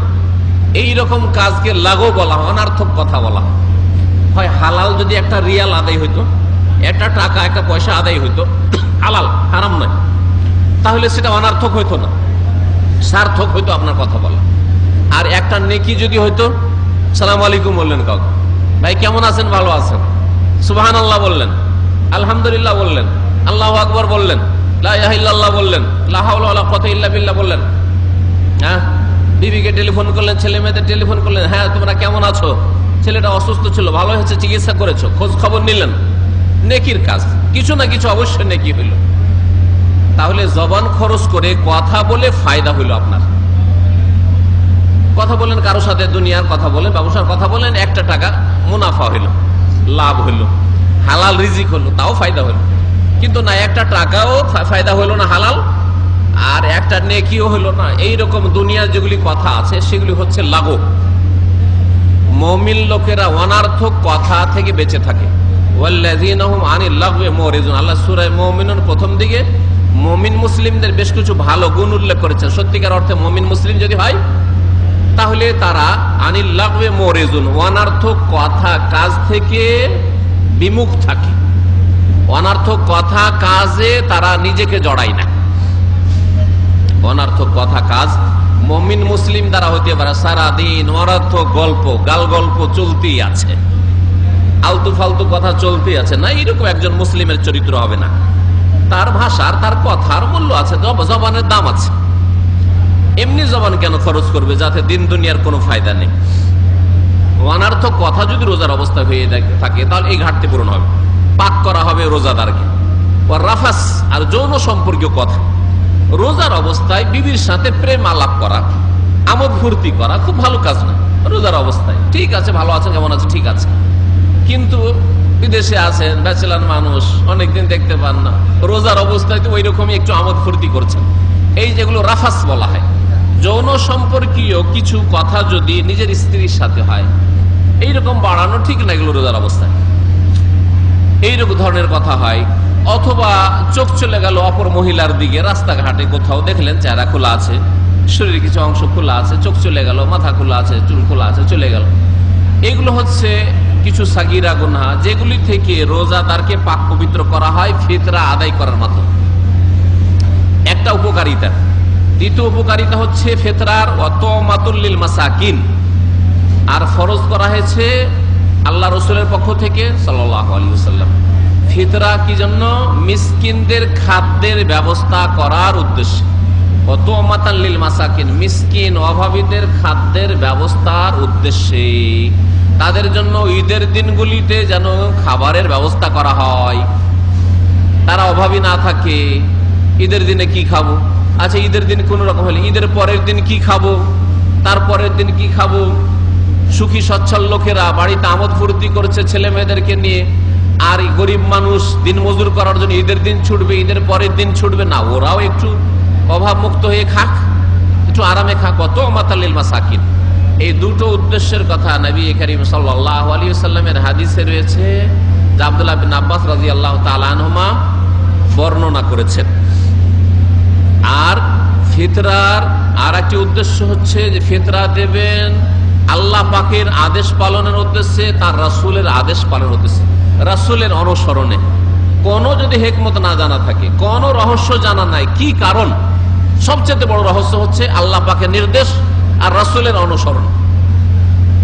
এইরকম কাজকে লাগো বলা হয়, অনার্থক কথা বলা হয়। হালাল যদি একটা রিয়াল আদায় হইতো, একটা টাকা একটা পয়সা আদায় হইতো, হালাল হারাম নয়, তাহলে সেটা অনার্থক হইতো না, সার্থক হইতো আপনার কথা বলা। আর একটা নেকি যদি হইতো, সালাম আলাইকুম বললেন কাউকে, ভাই কেমন আছেন, ভালো আছেন, সুবহানাল্লাহ বললেন, আলহামদুলিল্লাহ বললেন, আল্লাহু আকবার বললেন, লা ইলাহা ইল্লাল্লাহ বললেন, লা হাওলা ওয়ালা কুওয়াতা ইল্লা বিল্লাহ বললেন, হ্যাঁ, বিবিকে টেলিফোন করলেন, ছেলে মেয়েদের টেলিফোন করলেন, হ্যাঁ তোমরা কেমন আছো, ছেলেটা অসুস্থ ছিল, ভালো হয়েছে, চিকিৎসা করেছো, খোঁজ খবর নিলেন, নেকির কাজ, কিছু না কিছু অবশ্যই নেকি হইল। তাহলে জবান খরচ করে কথা বলে ফায়দা হইল আপনার। কথা বলেন কারোর সাথে, দুনিয়ার কথা বলেন, ব্যবসার কথা বলেন, একটা টাকা মুনাফা হইল, লাভ হইল, হালাল রিজিক হলো, তাও ফায়দা হইল। কিন্তু না, একটা টাকাও ফায়দা হইল না হালাল, আর একটা নেকিও হইল না। এইরকম দুনিয়ার যেগুলি কথা আছে সেগুলি হচ্ছে লাগু। মুমিন লোকেরা অনার্থক কথা থেকে বেঁচে থাকে। ওয়াল্লাযীনা হুম আনিল লাগওয়ি মুরিদুন। আল্লাহ সূরা মুমিনুন প্রথম দিকে মুমিন মুসলিমদের বেশ কিছু ভালো গুণ উল্লেখ করেছেন। সত্যিকার অর্থে মুমিন মুসলিম যদি হয় তাহলে তারা আনিল লাগওয়ি মুরিদুন, অনার্থক কথা কাজ থেকে বিমুখ থাকে। অনার্থক কথা কাজে তারা নিজেকে জড়ায় না। অনার্থক কথা কাজ মুমিন মুসলিম দ্বারা হতে পারে। সারাদিন অনার্থক গল্প, গাল গল্প চলতেই আছে, আলতু ফালতু কথা চলতেই আছে না, এরকম একজন মুসলিমের চরিত্র হবে না। তার ভাষার, তার কথার মূল্য আছে, জবানের দাম আছে। এমনি জবান কেন খরচ করবে যাতে দিন দুনিয়ার কোনো ফায়দা নেই? অনার্থক কথা যদি রোজার অবস্থা হয়ে থাকে তাহলে এই ঘাটতি পূরণ হবে, পাক করা হবে রোজাদারকে। রাফাস, আর যৌন সম্পর্কীয় কথা, রোজার অবস্থায় বিবির সাথে প্রেম আলাপ করা, আমোদ ফুর্তি করা খুব ভালো কাজ না। রোজার অবস্থায় ঠিক আছে, ভালো আছেন, কেমন আছে, ঠিক আছে, কিন্তু বিদেশে আছেন, ব্যাচেলার মানুষ, অনেকদিন দেখতে পান না, রোজার অবস্থায় তো ওই রকমই একটু আমোদ ফুর্তি করছেন। এই যেগুলো রাফাস বলা হয়, যৌন সম্পর্কীয় কিছু কথা যদি নিজের স্ত্রীর সাথে হয়, এইরকম বাড়ানো ঠিক না। এগুলো রোজার অবস্থায় এইরকম ধরনের কথা হয়। অথবা চোখ চলে গেল অপর মহিলার দিকে, রাস্তাঘাটে কোথাও দেখলেন চেহারা খোলা আছে, শরীরের কিছু অংশ খোলা আছে, চোখ চলে গেল, মাথা খোলা আছে, চুল খোলা আছে, চলে গেল। এগুলো হচ্ছে কিছু সাগীরা গুনাহ, যেগুলি থেকে রোজাদারকে পাক পবিত্র করা হয় ফিতরা আদায় করার মাধ্যমে। একটা উপকারিতা। দ্বিতীয় উপকারিতা হচ্ছে ফিতরার ওয়াতমাতুল লিল মাসাকিন, আর ফরজ করা হয়েছে আল্লাহ রাসূলের পক্ষ থেকে সাল্লাল্লাহু আলাইহি ওয়াসাল্লাম। ফিতরা কি জন্য? মিসকিনদের খাদ্যের ব্যবস্থা করার উদ্দেশ্যে। ওয়াতমাতাল লিল মাসাকিন, মিসকিন অভাবীদের খাদ্যের ব্যবস্থার উদ্দেশ্যে, তাদের জন্য ঈদের দিনগুলিতে যেন খাবারের ব্যবস্থা করা হয়, তারা অভাবী না থাকে। ঈদের দিনে কি খাবো? আচ্ছা, ঈদের দিন কোন রকম হলে ঈদের পরের দিন কি খাবো, তারপরের দিন কি খাবো? সুখী সচ্ছল লোকেরা বাড়িতে আমোদ ফুর্তি করছে ছেলে মেয়েদেরকে নিয়ে, আর গরিব মানুষ দিন মজুর করার জন্য ঈদের দিন ছুটবে, ঈদের পরের দিন ছুটবে না। ওরাও একটু অভাব মুক্ত হয়ে খাক, একটু আরামে খাক। ওয়াতমাতাল লিল মাসাকিন, এই দুটো উদ্দেশ্যের কথা নবী করিম সাল্লাল্লাহু আলাইহি ওয়াসাল্লামের হাদিসে রয়েছে, যা আব্দুল্লাহ বিন আব্বাস রাদিয়াল্লাহু তাআলা আনহুমা বর্ণনা করেছেন। আর ফিতরার আর একটি উদ্দেশ্য হচ্ছে যে ফিতরা দেবেন আল্লাহ পাকের আদেশ পালনের উদ্দেশ্যে, তার রাসূলের আদেশ পালনের উদ্দেশ্যে, রাসূলের অনুসরণে। কোনো যদি হিকমত না জানা থাকে, কোনো রহস্য জানা নাই, কি কারণ? সবচেয়ে বড় রহস্য হচ্ছে আল্লাহ পাকের নির্দেশ আর রাসূলের অনুসরণ।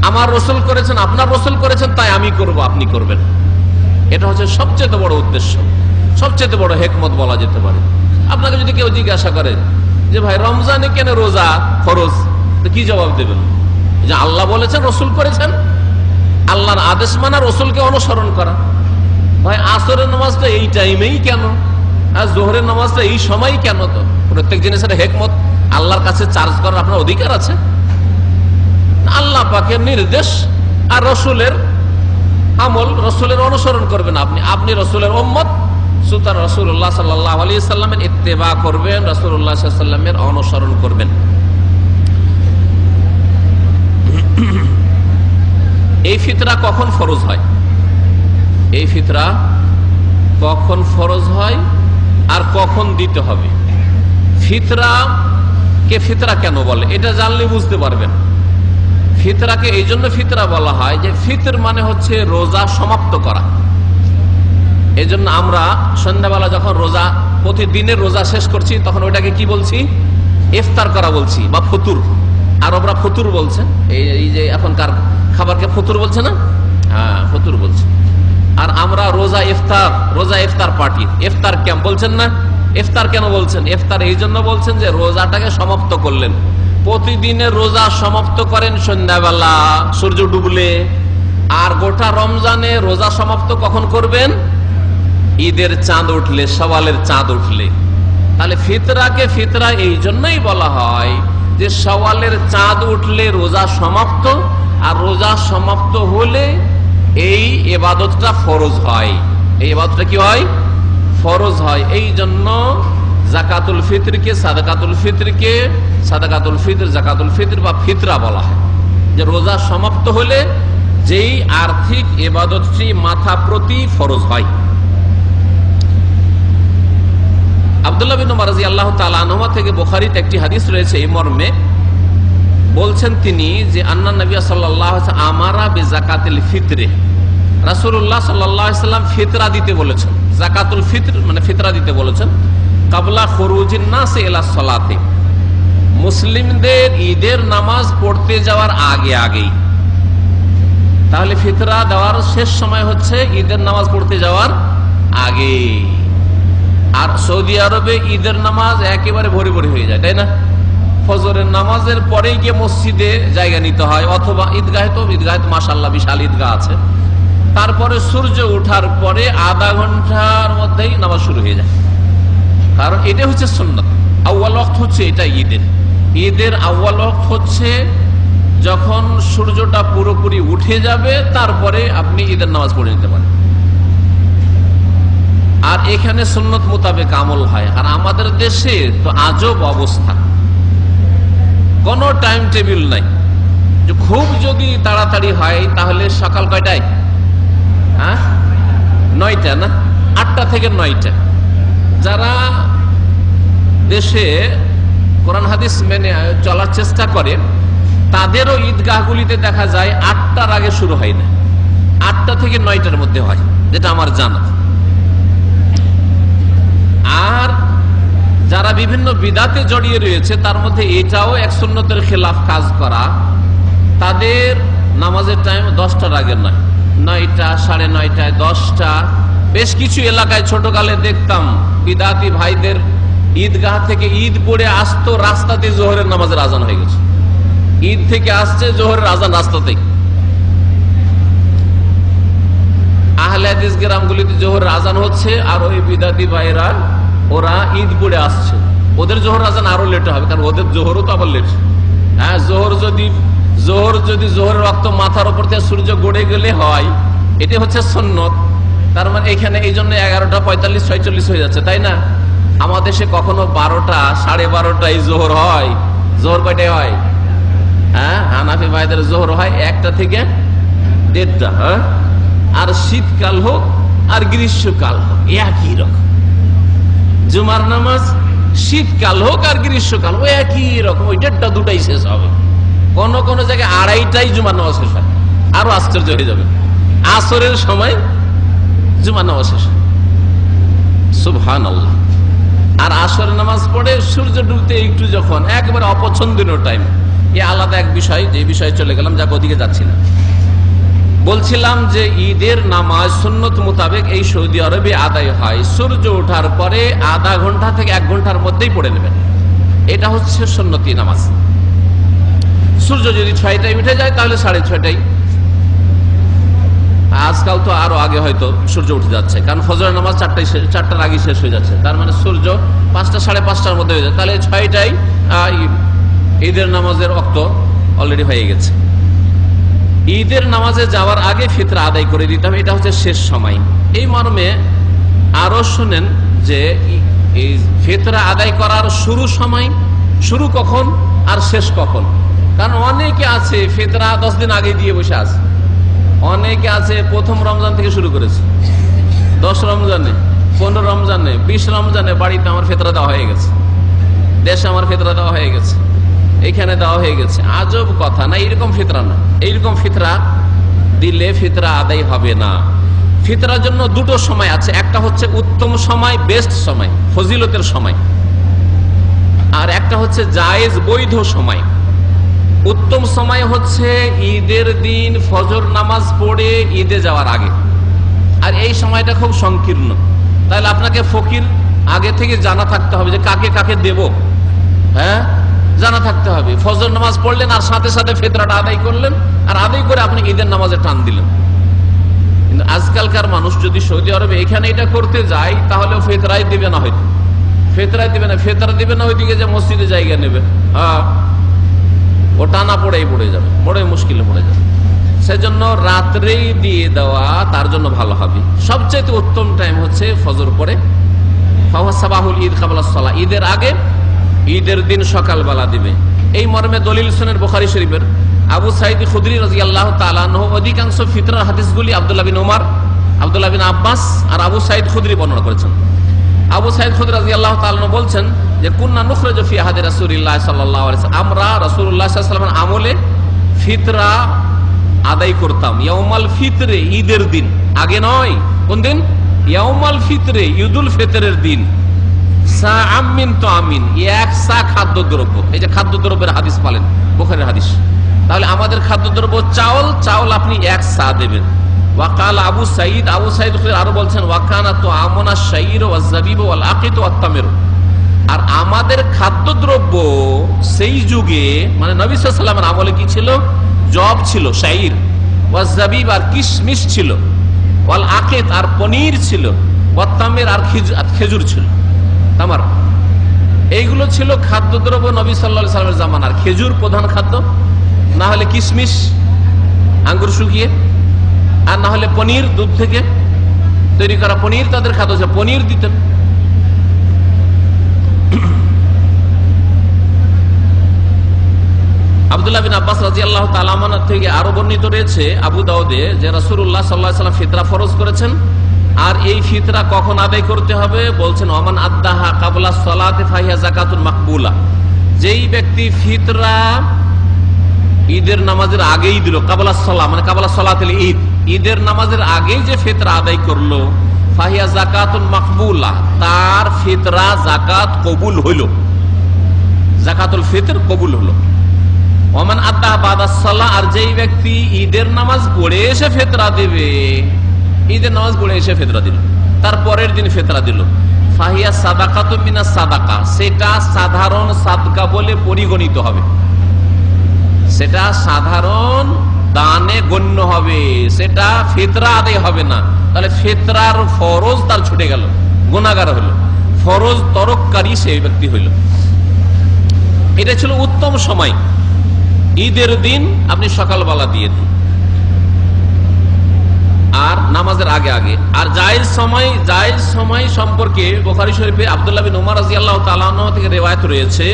আমার রাসূল করেছেন, আপনার রাসূল করেছেন, তাই আমি করব, আপনি করবেন। এটা হচ্ছে সবচেয়ে বড় উদ্দেশ্য, সবচেয়ে বড় হিকমত বলা যেতে পারে। আপনাকে যদি কেউ জিজ্ঞাসা করে যে ভাই রমজানে কেন রোজা ফরজ, তো কি জবাব দেবেন? যে আল্লাহ বলেছেন, রাসূল করেছেন, আল্লাহর আদেশ মানা, রাসূলকে অনুসরণ করা। ভাই আসরের নামাজটা এই টাইমেই কেন, আর জোহরের নামাজটা এই সময় কেন? তো প্রত্যেক জিনিসের হিকমত আল্লাহর কাছে চার্জ করার আপনার অধিকার আছে। আল্লাহ পাকের নির্দেশ আর রাসূলের আমল, রাসূলের অনুসরণ করবেন আপনি, আপনি রাসূলের উম্মত, সুতরাং রাসূলুল্লাহ সাল্লাল্লাহু আলাইহি সাল্লামের ইত্তেবা করবেন, রাসূলুল্লাহ সাল্লাল্লাহু আলাইহি সাল্লামের অনুসরণ করবেন। এই ফিতরা কখন ফরজ হয়? এই ফিতরা কখন ফরজ হয় আর কখন দিতে হবে? ফিতরা কে ফিতরা কেন বলে এটা জানলে বুঝতে পারবেন। ফিতরাকে এই জন্য ফিতরা বলা হয় যে ফিতর মানে হচ্ছে রোজা সমাপ্ত করা। এই জন্য আমরা সন্ধ্যাবেলা যখন রোজা, প্রতিদিনের রোজা শেষ করছি, তখন ওইটাকে কি বলছি? ইফতার করা বলছি বা ফতুর। আরবরা ফতুর বলছে, এই যে এখনকার খাবারকে ফতুর বলছে না? হ্যাঁ, ফতুর বলছে। আর আমরা রোজা ইফতার, রোজা ইফতার পার্টি, ইফতার ক্যাম্প বলছেন না? ইফতার কেন বলছেন? ইফতার এই জন্য বলছেন যে রোজাটাকে সমাপ্ত করলেন। প্রতিদিনের রোজা সমাপ্ত করেন সন্ধ্যাবেলা সূর্য ডুবলে, আর গোটা রমজানে রোজা সমাপ্ত কখন করবেন? ঈদের চাঁদ উঠলে, সওয়ালের চাঁদ উঠলে। তাহলে ফিতরাকে ফিতরা এই জন্যই বলা হয় যে সওয়ালের চাঁদ উঠলে রোজা সমাপ্ত, আর রোজা সমাপ্ত হলে এই ইবাদতটা ফরজ হয়। এই ইবাদতটা কি হয়? ফরজ হয়। এই জন্য জাকাতুল ফিতরকে সাদাকাতুল ফিতর, জাকাতুল ফিতর বা ফিতরা বলা হয়, যে রোজা সমাপ্ত হলে যেই আর্থিক ইবাদতটি মাথা প্রতি ফরজ হয়। আব্দুল্লাহ বিন উমর রাদিয়াল্লাহু তাআলা আনহু থেকে বুখারীতে একটি হাদিস রয়েছে এই মর্মে, বলছেন তিনি যে আন্না নবী সাল্লাল্লাহু আলাইহি ওয়াসাল্লাম আমারা বিযাকাতিল ফিতরে, রাসূলুল্লাহ সাল্লাল্লাহু আলাইহি ওয়াসাল্লাম ফিতরা দিতে বলেছেন, যাকাতুল ফিতর মানে ফিতরা দিতে বলেছেন, কাবলা খুরুজিন নাস ইলা সালাতে, মুসলিমদের ঈদের নামাজ পড়তে যাওয়ার আগেই। তাহলে ফিতরা দেওয়ার শেষ সময় হচ্ছে ঈদের নামাজ পড়তে যাওয়ার আগে। আর সৌদি আরবে ঈদের নামাজ একেবারে ভরে ভরে হয়ে যায়, তাই না? ফজরের নামাজের পরেই গিয়ে মসজিদে জায়গা নিতে হয়, অথবা ঈদগাহে তো মাশাআল্লাহ বিশাল ঈদগাহ আছে। তারপরে সূর্য ওঠার পরে আধা ঘন্টার মধ্যেই নামাজ শুরু হয়ে যায়, কারণ এটা হচ্ছে সুন্নাত। আউয়াল ওয়াক্ত হচ্ছে এটা ঈদের আউয়াল ওয়াক্ত হচ্ছে যখন সূর্যটা পুরোপুরি উঠে যাবে, তারপরে আপনি ঈদের নামাজ পড়ে নিতে পারেন। আর এখানে সুন্নত মোতাবেক আমল হয়। আর আমাদের দেশে তো আজব অবস্থা, কোনো টাইম টেবিল নাই। খুব যদি তাড়াতাড়ি হয় তাহলে সকাল কয়টায়? 9টা না, 8টা থেকে 9টা। যারা দেশে কোরআন হাদিস মেনে চলার চেষ্টা করে তাদেরও ঈদগাহগুলিতে দেখা যায় 8টার আগে শুরু হয় না, 8টা থেকে 9টার মধ্যে হয়, যেটা আমার জানা। আর যারা বিভিন্ন বিদাতে জড়িয়ে রয়েছে তার মধ্যে এটাও এক সুন্নতের খেলাফ কাজ করা, তাদের নামাজের টাইম 10টার আগে নয়, 9টা, 9:30, 10টা। বেশ কিছু এলাকায় ছোটকালে দেখতাম বিদাতি ভাইদের ঈদগাহ থেকে ঈদ পড়ে আসতো, রাস্তাতে জোহরের নামাজের আজান হয়ে গেছে। ঈদ থেকে আসছে, জোহরের আজান রাস্তাতেই। আহলে হাদিস গ্রামগুলিতে জোহরের আজান হচ্ছে, আর ওই বিদাতি ভাইরা ওরা ঈদ পড়ে আসছে, ওদের জোহর আজান আরো লেটে হবে, কারণ ওদের জোহরও তো আবার লেট। হ্যাঁ, জোহর যদি জোহরের রক্ত মাথার উপর থেকে সূর্য গড়ে গেলে হয়, এটি হচ্ছে সুন্নত। তার মানে এখানে এই জন্য 11:45, 46 হয়ে যাচ্ছে, তাই না? আমাদের দেশে কখনো 12টা, 12:30 জোহর হয়। জোহর কয়টায় হয়? হ্যাঁ, হানাফি ভাইদের জোহর হয় 1টা থেকে 1:30। হ্যাঁ, আর শীতকাল হোক আর গ্রীষ্মকাল হোক একই রকম। জুমার নামাজ শীতকাল হোক আর গ্রীষ্মকাল ও একই রকম, ওই 1:30, 2টাই শেষ হবে। কোন কোন জায়গায় 2:30টাই জুমার নামাজ শেষ হয়, আরো আশ্চর্য হয়ে যাবে। আসরের সময় জুমার নামাজ শেষ, সুবহানাল্লাহ। আর আসরের নামাজ পড়ে সূর্য ডুবতে একটু যখন, একেবারে অপছন্দনীয় টাইম। এ আলাদা এক বিষয়, যে বিষয়ে চলে গেলাম, যাক ওদিকে যাচ্ছি না। বলছিলাম যে ঈদের নামাজ সুন্নত মোতাবেক এই সৌদি আরবে আদায় হয় সূর্য ওঠার পরে আধা ঘন্টা থেকে 1 ঘন্টার মধ্যেই পড়ে নেবেন। এটা হচ্ছে সুন্নতি নামাজ। সূর্য যদি 6টায় উঠে যায় তাহলে 6:30টায়। আজকাল তো আরো আগে হয়তো সূর্য উঠে যাচ্ছে, কারণ ফজরের নামাজ 4টার আগে শেষ হয়ে যাচ্ছে। তার মানে সূর্য 5টা, 5:30টার মধ্যে হয়ে যায়, তাহলে 6টায় ঈদের নামাজের ওয়াক্ত অলরেডি হয়ে গেছে। ঈদের নামাজে যাওয়ার আগে ফিতরা আদায় করে দিতে হবে, এটা হচ্ছে শেষ সময়। এই মর্মে আরো শুনেন যে এই ফিতরা আদায় করার শুরু কখন আর শেষ কখন। কারণ অনেকে আছে ফিতরা 10 দিন আগে দিয়ে বসে আছে, অনেকে আছে প্রথম রমজান থেকে শুরু করেছে, 10 রমজানে, 15 রমজানে, 20 রমজানে বাড়িতে আমার ফিতরা দেওয়া হয়ে গেছে, দেশে আমার ফিতরা দেওয়া হয়ে গেছে, এখানে দেওয়া হয়ে গেছে। আজব কথা না, এইরকম ফিতরা না। এইরকম ফিতরা দিলে ফিতরা আদায় হবে না। ফিতরার জন্য 2টো সময় আছে, একটা হচ্ছে উত্তম সময়, বেস্ট সময়, ফজিলতের সময়, আর একটা হচ্ছে জায়েজ, বৈধ সময়। উত্তম সময় হচ্ছে ঈদের দিন ফজর নামাজ পড়ে ঈদে যাওয়ার আগে, আর এই সময়টা খুব সংকীর্ণ। তাহলে আপনাকে ফকির আগে থেকে জানা থাকতে হবে যে কাকে কাকে দেব, হ্যাঁ, জানা থাকতে হবে। ফজর নামাজ পড়লেন আর সাথে সাথে ফিতরাটা আদায় করলেন, আর আদায় করে আপনি ঈদের নামাজে টান দিলেন। কিন্তু আজকালকার মানুষ যদি সৌদি আরবে এখানে এটা করতে যায় তাহলে ফেতরাই দিবে না, হয়তো ফেতরাই দিবে না, ফেতরা দিবে না, ওইদিকে যে মসজিদে জায়গা নেবে, হ্যাঁ ও টানা পড়েই পড়ে যাবে, বড়ই মুশকিলে পড়ে যাবে। সেজন্য রাত্রেই দিয়ে দেওয়া তার জন্য ভালো হবে। সবচেয়ে উত্তম টাইম হচ্ছে ফজর পরে, সাবাহুল ঈদ কাবলা সালাহ, ঈদের আগে, ঈদের দিন সকালবেলা দিবে। এই মর্মে দলিল শুনেন বুখারী শরীফের আবু সাঈদ খুদরি রাদিয়াল্লাহু তাআলা আনহু, অধিকাংশ ফিতরার হাদিসগুলি আব্দুল্লাহ বিন ওমর, আব্দুল্লাহ বিন আব্বাস আর আবু সাঈদ খুদরি বর্ণনা করেছেন। আবু সাঈদ খুদরি রাদিয়াল্লাহু তাআলা আনহু বলছেন যে কুন্না নুখরিজু ফি আহাদি রাসূলিল্লাহ সাল্লাল্লাহু আলাইহি ওয়াসাল্লাম, আমরা রাসূলুল্লাহ সাল্লাল্লাহু আলাইহি ওয়াসাল্লামের আমলে ফিতরা আদায় করতাম ইয়াউমাল ফিতরে, ঈদের দিন, আগে নয়। কোন দিন? ইয়াউমাল ফিতরে, ঈদুল ফিতরের দিন। সাআম মিন তাআমিন, এক সা খাদ্যদ্রব্য। এই যে খাদ্যদ্রব্যের হাদিস পালেন, বুখারীর হাদিস। তাহলে আমাদের খাদ্যদ্রব্য চাউল, চাউল আপনি এক সা দেবেন। ওয়াকাল আবু সাঈদ, আবু সাঈদ আরো বলছেন ওয়াকানা তুআমুনা শাইর ওয়াজ জাবিব ওয়াল আকিত ওয়াত তামির, আর আমাদের খাদ্যদ্রব্য সেই যুগে মানে নবী সাল্লাল্লাহু আলাইহি ওয়াসাল্লামের আমলে কি ছিল? জব ছিল, শাইর, ওয়াজ জাবিব আর কিশমিশ ছিল, ওয়াল আকিত আর পনির ছিল, ওয়াত তামির আর খেজুর ছিল, তামার। এইগুলো ছিল খাদ্যদ্রব্য নবী সাল্লাল্লাহু আলাইহি ওয়াসাল্লামের জামানার। খেজুর প্রধান খাদ্য, না হলে কিশমিশ আঙ্গুর শুকিয়ে, আর না হলে পনির দুধ থেকে তৈরি করা পনির তাদের খাদ্য ছিল, পনির দিতেন। আব্দুল্লাহ বিন আব্বাস রাদিয়াল্লাহু তাআলা আনহু থেকে আরো বর্ণিত রয়েছে আবু দাউদে যে রাসূলুল্লাহ সাল্লাল্লাহু আলাইহি ওয়াসাল্লাম ফিতরা ফরজ করেছেন। আর এই ফিতরা কখন আদায় করতে হবে বলছেন ওমান আদ্দাহা কাবলা সালাতি ফাহিয়া যাকাতুন মাকবুলা, যেই ব্যক্তি ফিতরা ঈদের নামাজের আগেই দিল, কাবলা সালাহ মানে কাবলা সালাতুল ঈদ, ঈদের নামাজের আগেই যে ফিতরা আদায় করলো, ফাহিয়া যাকাতুন মাকবুলা, তার ফিতরা যাকাত কবুল হইল, যাকাতুল ফিতর কবুল হলো। ওমান আদ্দাহা বাদা সালাহ, আর যেই ব্যক্তি ঈদের নামাজ পড়ে এসে ফিতরা দেবে, ঈদের নামাজ পড়ে এসে ফিতরা দিল, তার পরের দিন ফিতরা দিল, ফাহিয়া সাদাকাতুম মিনাস সাদাকা, সেটা সাধারণ সাদকা বলে পরিগণিত হবে, সেটা সাধারণ দানে গণ্য হবে, সেটা ফিতরা আদায় হবে না। তাহলে ফিতরার ফরজ তার ছুটে গেল, গুনাহগার হলো, ফরজ তরককারী সেই ব্যক্তি হইল। এটা ছিল উত্তম সময়, ঈদের দিন আপনি সকালবেলা দিয়ে দিন আর নামাজের আগে আগে। আর জায়েজ সময় সম্পর্কে বুখারী শরীফে আব্দুল্লাহ বিন ওমর রাদিয়াল্লাহু তাআলা আনহু থেকে রিওয়ায়াত রয়েছে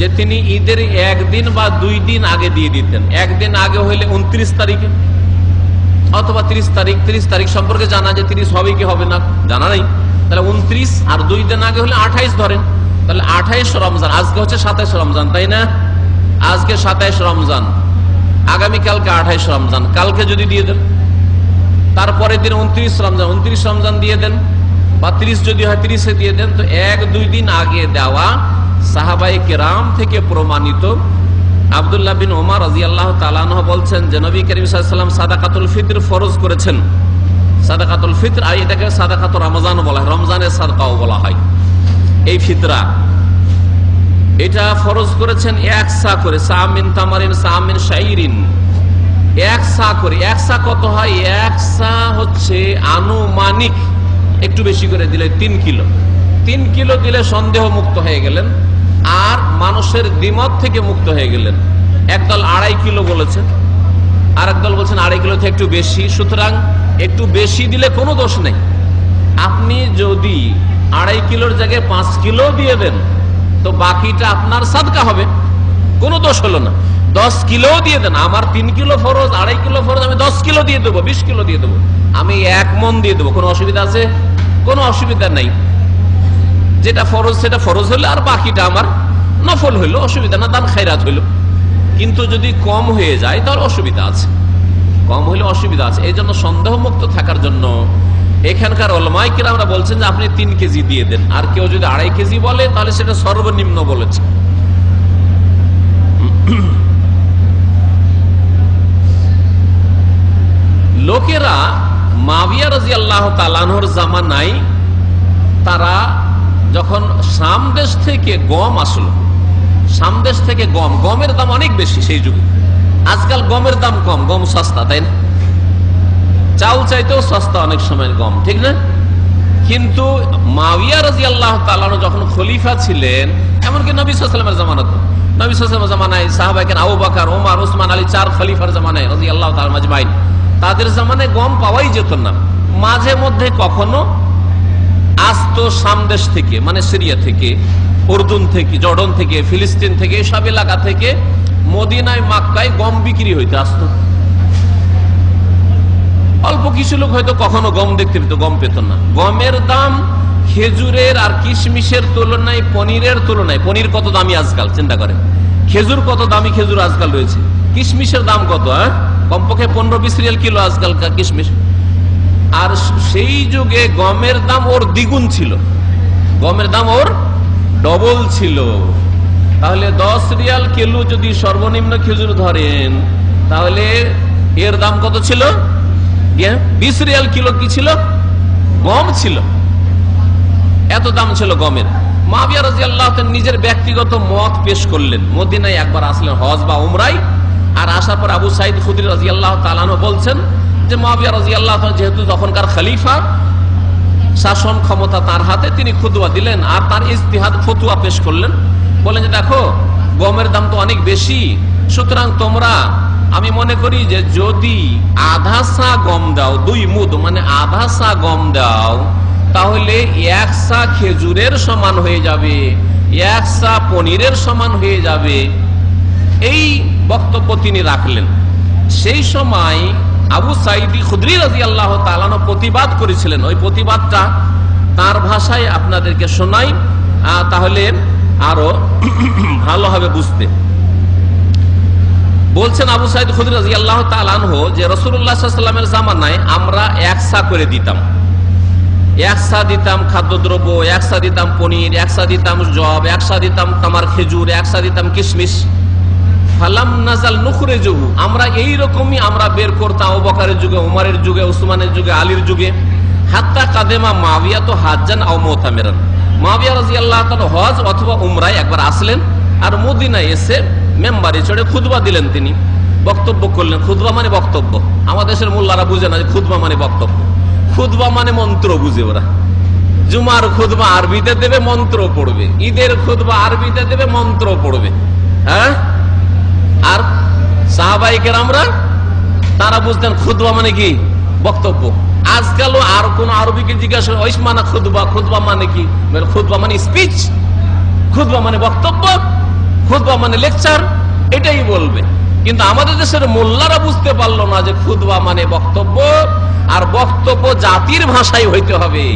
যে তিনি ঈদের একদিন বা 2 দিন আগে দিয়ে দিতেন। একদিন আগে হইলে 29 তারিখে অথবা 30 তারিখ। 30 তারিখ সম্পর্কে জানা যে 30 হবে কি হবে না জানা নাই, তাহলে 29, আর 2 দিন আগে হলে 28 ধরেন, তাহলে 28 রমজান। আজকে হচ্ছে 27 রমজান, তাই না? আজকে 27 রমজান, আগামীকালকে 28 রমজান, কালকে যদি দিয়ে দেন, তারপরের দিন 29 রমজান, 29 রমজান দিয়ে দেন, বা 30 যদি হয় 30-এ দিয়ে দেন, তো 1-2 দিন আগে দেওয়া সাহাবায়ে কেরাম থেকে প্রমাণিত। আব্দুল্লাহ বিন ওমর রাদিয়াল্লাহু তাআলা আনহু বলছেন যে নবী করিম সাল্লাল্লাহু আলাইহি ওয়াসাল্লাম সাদাকাতুল ফিতর ফরজ করেছেন। সাদাকাতুল ফিতর, আর এটাকে সাদাকাতুর রমজান বলা হয়, রমজানের সাদকাও বলা হয়। এই ফিতরা এটা ফরজ করেছেন 1 সা করে, সামিন তামারিন সামিন শাইরিন, 1 সা করে। 1 সা কত হয়? 1 সা হচ্ছে আনুমানিক, একটু বেশি করে দিলে 3 কিলো। 3 কিলো দিলে সন্দেহ মুক্ত হয়ে গেলেন আর মানুষের দ্বিমত থেকে মুক্ত হয়ে গেলেন। একদল 2.5 কিলো বলেছে, আর একদল বলছেন 2.5 কিলো থেকে একটু বেশি। সুতরাং একটু বেশি দিলে কোনো দোষ নেই। আপনি যদি 2.5 কিলোর জায়গায় 5 কিলো দিয়ে দেন তো বাকিটা আপনার সাদকা হবে, কোনো দোষ হলো না। 10 কিলো দিয়ে দেন, আমার 3 কিলো ফরজ, 2.5 কিলো ফরজ, আমি 10 কিলো দিয়ে দেবো, 20 কিলো দিয়ে দেবো, আমি 1 মণ দিয়ে দেবো, কোনো অসুবিধা আছে? কোনো অসুবিধা নাই। যেটা ফরজ সেটা ফরজ হলো, আর বাকিটা আমার নফল হইলো, অসুবিধা না, দান খায়রাত হইলো। কিন্তু যদি কম হয়ে যায় তাহলে অসুবিধা আছে, কম হইলে অসুবিধা আছে। এই জন্য সন্দেহ মুক্ত থাকার জন্য এখানকার উলামায়ে কেরামরা বলছেন যে আপনি 3 কেজি দিয়ে দেন, আর কেউ যদি 2.5 কেজি বলে তাহলে সেটা সর্বনিম্ন বলেছে। লোকেরা মুআবিয়া রাদিয়াল্লাহু তাআলা আনহুর জামানায় তারা যখন শাম দেশ থেকে গম আসলো, শাম দেশ থেকে গমের দাম অনেক বেশি সেই যুগে। আজকাল গমের দাম কম, গম সস্তা, তাই না? চাউল চাইতেও সস্তা অনেক সময় গম, ঠিক না? কিন্তু মুআবিয়া রাদিয়াল্লাহু তাআলা যখন খলিফা ছিলেন, এমনকি নবী সাল্লাল্লাহু আলাইহি ওয়াসাল্লামের জামানাতে, নবী সাল্লাল্লাহু আলাইহি ওয়াসাল্লামের জামানায় সাহাবায়ে আবু বকর, ওমর, ওসমান, আলী 4 খলিফার জামানায় রাদিয়াল্লাহু তাআলা মাজমাইন, তাদের জামানায় গম পাওয়াই যেত না। মাঝে মধ্যে কখনো আসতো সামদেশ থেকে, মানে সিরিয়া থেকে, উর্দুন থেকে, জর্ডন থেকে, ফিলিস্তিন থেকে, সব এলাকা থেকে মদিনায় মক্কায় গম বিক্রি হইতে আসতো। অল্প কিছু লোক হয়তো কখনো গম দেখতে পেত, গম পেত না। গমের দাম খেজুরের আর কিশমিশের তুলনায়, পনিরের তুলনায়, পনির কত দামি আজকাল চিন্তা করেন, খেজুর কত দামি খেজুর আজকাল রয়েছে, কিশমিশের দাম কত, কমপক্ষে 15-20 রিয়াল কিলো আজকালকার কিশমিশ। আর সেই যুগে গমের দাম ওর দ্বিগুণ ছিল, গমের দাম ওর ডবল ছিল। তাহলে 10 রিয়াল কিলো যদি সর্বনিম্ন খেজুর ধরেন, তাহলে এর দাম কত ছিল? 20 রিয়াল কিলো কি ছিল? গম ছিল। এত দাম ছিল গমের। মুআবিয়া রাদিয়াল্লাহু তাআলা নিজের ব্যক্তিগত মত পেশ করলেন, মদিনায় একবার আসলেন হজ বা উমরায়, আর আসার পর আবু সাঈদ খুদরি রাদিয়াল্লাহু তাআলা বলছেন যে মুআবিয়া রাদিয়াল্লাহু তাআলা যেহেতু তখনকার খলিফা, শাসন ক্ষমতা তার হাতে, তিনি খুতবা দিলেন আর তার ইজতিহাদ ফতোয়া পেশ করলেন। বলেন যে দেখো, গমের দাম তো অনেক বেশি, সুতরাং তোমরা, আমি মনে করি যে যদি আধা সা গম দাও, 2 মুদ মানে আধা সা গম দাও, তাহলে 1 সা খেজুরের সমান হয়ে যাবে, 1 সা পনিরের সমান হয়ে যাবে। এই বক্তব্য তিনি রাখলেন। সেই সময় আবু সাঈদ খুদরি রাদিয়াল্লাহু তাআলা প্রতিবাদ করেছিলেন। ওই প্রতিবাদটা তার ভাষায় আপনাদেরকে শোনাই, তাহলে আরো ভালো হবে বুঝতে। বলছেন আবু সাঈদ খুদরি রাদিয়াল্লাহু তাআলা আনহু যে রাসূলুল্লাহ সাল্লাল্লাহু আলাইহি ওয়াসাল্লামের জামানায় আমরা 1 সা করে দিতাম, 1 সা দিতাম খাদ্যদ্রব্য, 1 সা দিতাম পনির, 1 সা দিতাম জব, 1 সা দিতাম তামার খেজুর, 1 সা দিতাম কিশমিশ। ফালাম নাজাল নুখরিজুহু, আমরা এই রকমই আমরা বের করতাম আবু বকরের যুগে, উমরের যুগে, উসমানের যুগে, আলীর যুগে। হাত্তা কাদেমা মুআবিয়া তো হাজ্জান আও মুতামিরান, মুআবিয়া রাদিয়াল্লাহু তাআলা হজ অথবা উমরায় একবার আসলেন আর মদিনায় এসে মেম্বারে চড়ে খুতবা দিলেন, তিনি বক্তব্য করলেন। খুতবা মানে বক্তব্য, আমাদের দেশের মোল্লারা বুঝে না যে খুতবা মানে বক্তব্য, খুতবা মানে মন্ত্র বুঝে ওরা। জুমার খুতবা আরবিতে দেবে, মন্ত্র পড়বে, ঈদের খুতবা আরবিতে দেবে, মন্ত্র পড়বে। হ্যাঁ, আর সাহাবায়ে কেরামরা তারা বুঝতেন খুতবা মানে কি? বক্তব্য। আজকালও আর কোন আরবিকে জিজ্ঞাসা করে ওইসমানা খুতবা, খুতবা মানে কি? খুতবা মানে স্পিচ, খুতবা মানে বক্তব্য, খুতবা মানে লেকচার, এটাই বলবে। কিন্তু আমাদের দেশের মোল্লারা বুঝতে পারলো না যে খুতবা মানে বক্তব্য, আর বক্তব্য জাতির ভাষায় হইতে হবে।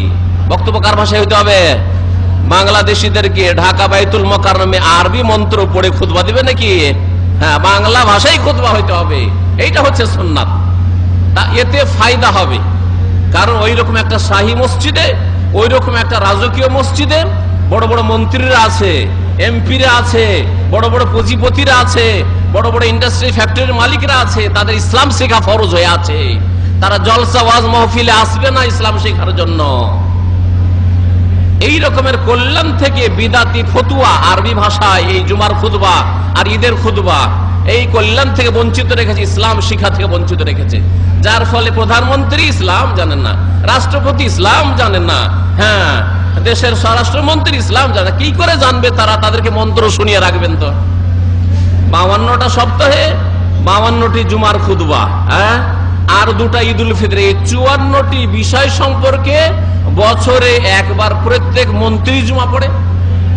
বক্তব্য কার ভাষায় হইতে হবে? বাংলাদেশিদেরকে ঢাকা বাইতুল মোকাররমে আরবি মন্ত্র পড়ে খুতবা দিবে নাকি? হ্যাঁ, বাংলা ভাষায় খুতবা হইতে হবে। এইটা হচ্ছে সুন্নাত। তা এতে ফায়দা হবে, কারণ ওই রকম একটা শাহী মসজিদে, ওই রকম একটা রাজকীয় মসজিদে বড় বড় মন্ত্রীরা আছে, এমপিরা আছে, বড় বড় পুঁজিপতিরা আছে, বড় বড় ইন্ডাস্ট্রি ফ্যাক্টরির মালিকরা আছে, তাদের ইসলাম শেখা ফরজ হয়ে আছে। তারা জলসা ওয়াজ মাহফিলে আসবে না ইসলাম শেখার জন্য? এই রকমের কল্যাণ থেকে বিদাতি ফতুয়া আরবি ভাষায় এই জুমার খুতবা আর ঈদের খুতবা, এই কল্যাণ থেকে বঞ্চিত রেখেছে, ইসলাম শিক্ষা থেকে বঞ্চিত রেখেছে। যার ফলে প্রধানমন্ত্রী ইসলাম জানেন না, রাষ্ট্রপতি ইসলাম জানেন না, হ্যাঁ, দেশের স্বরাষ্ট্রমন্ত্রী ইসলাম জানে। কি করে জানবে তারা? তাদেরকে মন্ত্র শুনিয়ে রাখবেন তো। 52টা সপ্তাহে 52টি জুমার খুতবা, হ্যাঁ, আর 2টা ঈদুল ফিতর, এই 54টি বিষয় সম্পর্কে বছরে একবার প্রত্যেক মন্ত্রী জুমা পড়ে,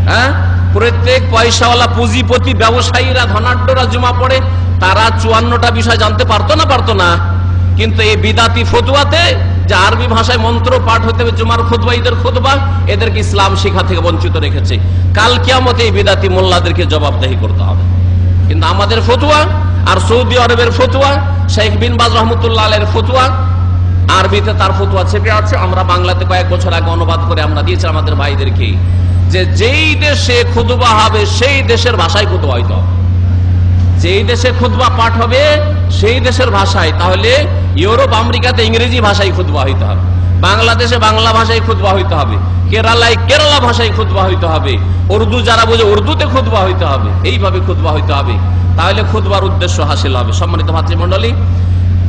হ্যাঁ, প্রত্যেক পয়সাওয়ালা পুঁজিপতি ব্যবসায়ীরা ধনাঢ্যরা জুমা পড়ে। তারা 54টা বিষয় জানতে পারতো না? পারতো না। কিন্তু এই বিদাতি ফতুয়াতে যে আরবি ভাষায় মন্ত্র পাঠ হতে হবে জুমার খুতবা, ঈদের খুতবা, এদেরকে ইসলাম শিক্ষা থেকে বঞ্চিত রেখেছে। কাল কিয়ামতে এই বিদাতি মোল্লাদেরকে জবাবদেহি করতে হবে। কিন্তু আমাদের ফতুয়া আর সৌদি আরবের ফতুয়া, শেখ বিন বাজ রহমতুল্লাহ আলাইহির ফতুয়া, আরবিতে তার ফতুয়া ছেপে আছে। আমরা বাংলাতে কয়েক বছর আগে অনুবাদ করে আমরা দিয়েছি আমাদের ভাইদেরকে, যে যেই দেশে খুতবা হবে সেই দেশের ভাষায় খুতবা হইতে হবে, যেই দেশে খুতবা পাঠ হবে সেই দেশের ভাষায়। তাহলে ইউরোপ আমেরিকাতে ইংরেজি ভাষায় খুতবা হইতে হবে, বাংলাদেশে বাংলা ভাষায় খুতবা হইতে হবে, কেরালায় কেরালা ভাষায় খুতবা হইতে হবে, উর্দু যারা বোঝে উর্দুতে খুতবা হইতে হবে। এইভাবে খুতবা হইতে হবে, তাহলে খুতবার উদ্দেশ্য হাসিল হবে। সম্মানিত ভাতৃমণ্ডলী,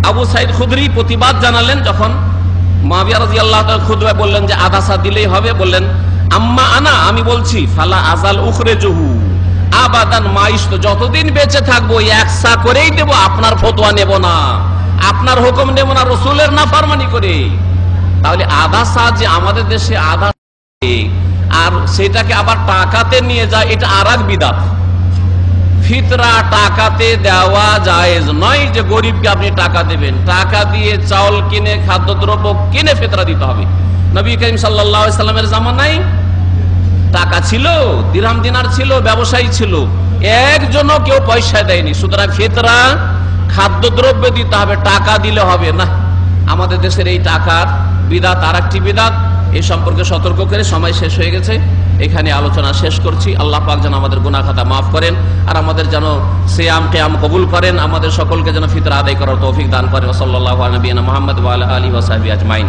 আবু সাইদ খুদরি প্রতিবাদ জানালেন যখন মুআবিয়া রাদিয়াল্লাহু তাআলা খুতবায় বললেন যে আধা সা দিলেই হবে, বললেন আম্মা আনা, আমি বলছি, ফালা আজাল উখরিজুহু আবাদান মাইশতু, যতদিন বেঁচে থাকবো এক সা করেই দেব, আপনার ফতোয়া নেব না, আপনার হুকুম নেব না, রাসূলের নাফরমানি করে। তাহলে আধা সা যে আমাদের দেশে আধা, আর সেটাকে আবার টাকাতে নিয়ে যায়, এটা আরেক বিদআত। ফিতরা টাকাতে দেওয়া জায়েজ নয়, যে গরিবকে আপনি টাকা দেবেন, টাকা দিয়ে চাউল কিনে খাদ্যদ্রব্য কিনে ফিতরা দিতে হবে। নবী করিম সাল্লাল্লাহু আলাইহি সাল্লামের জামানায় টাকা ছিল, দিরহাম দিনার ছিল, ব্যবসায়ী ছিল, একজনও কেউ পয়সা দেয়নি। সুতরাং ফিতরা খাদ্যদ্রব্য দিতে হবে, টাকা দিলে হবে না। আমাদের দেশের এই টাকার বিদআত আরেকটি বিদআত। এই সম্পর্কে সতর্ক করে সময় শেষ হয়ে গেছে, এখানে আলোচনা শেষ করছি। আল্লাহ পাক যেন আমাদের গুনাহ খাতা মাফ করেন, আর আমাদের যেন সিয়াম কিয়াম কবুল করেন, আমাদের সকলকে যেন ফিতরা আদায় করার তৌফিক দান করেন। সাল্লাল্লাহু আলা নবিয়িনা মুহাম্মদ ওয়া আলা আলিহি ওয়া সাহবিহি আজমাইন।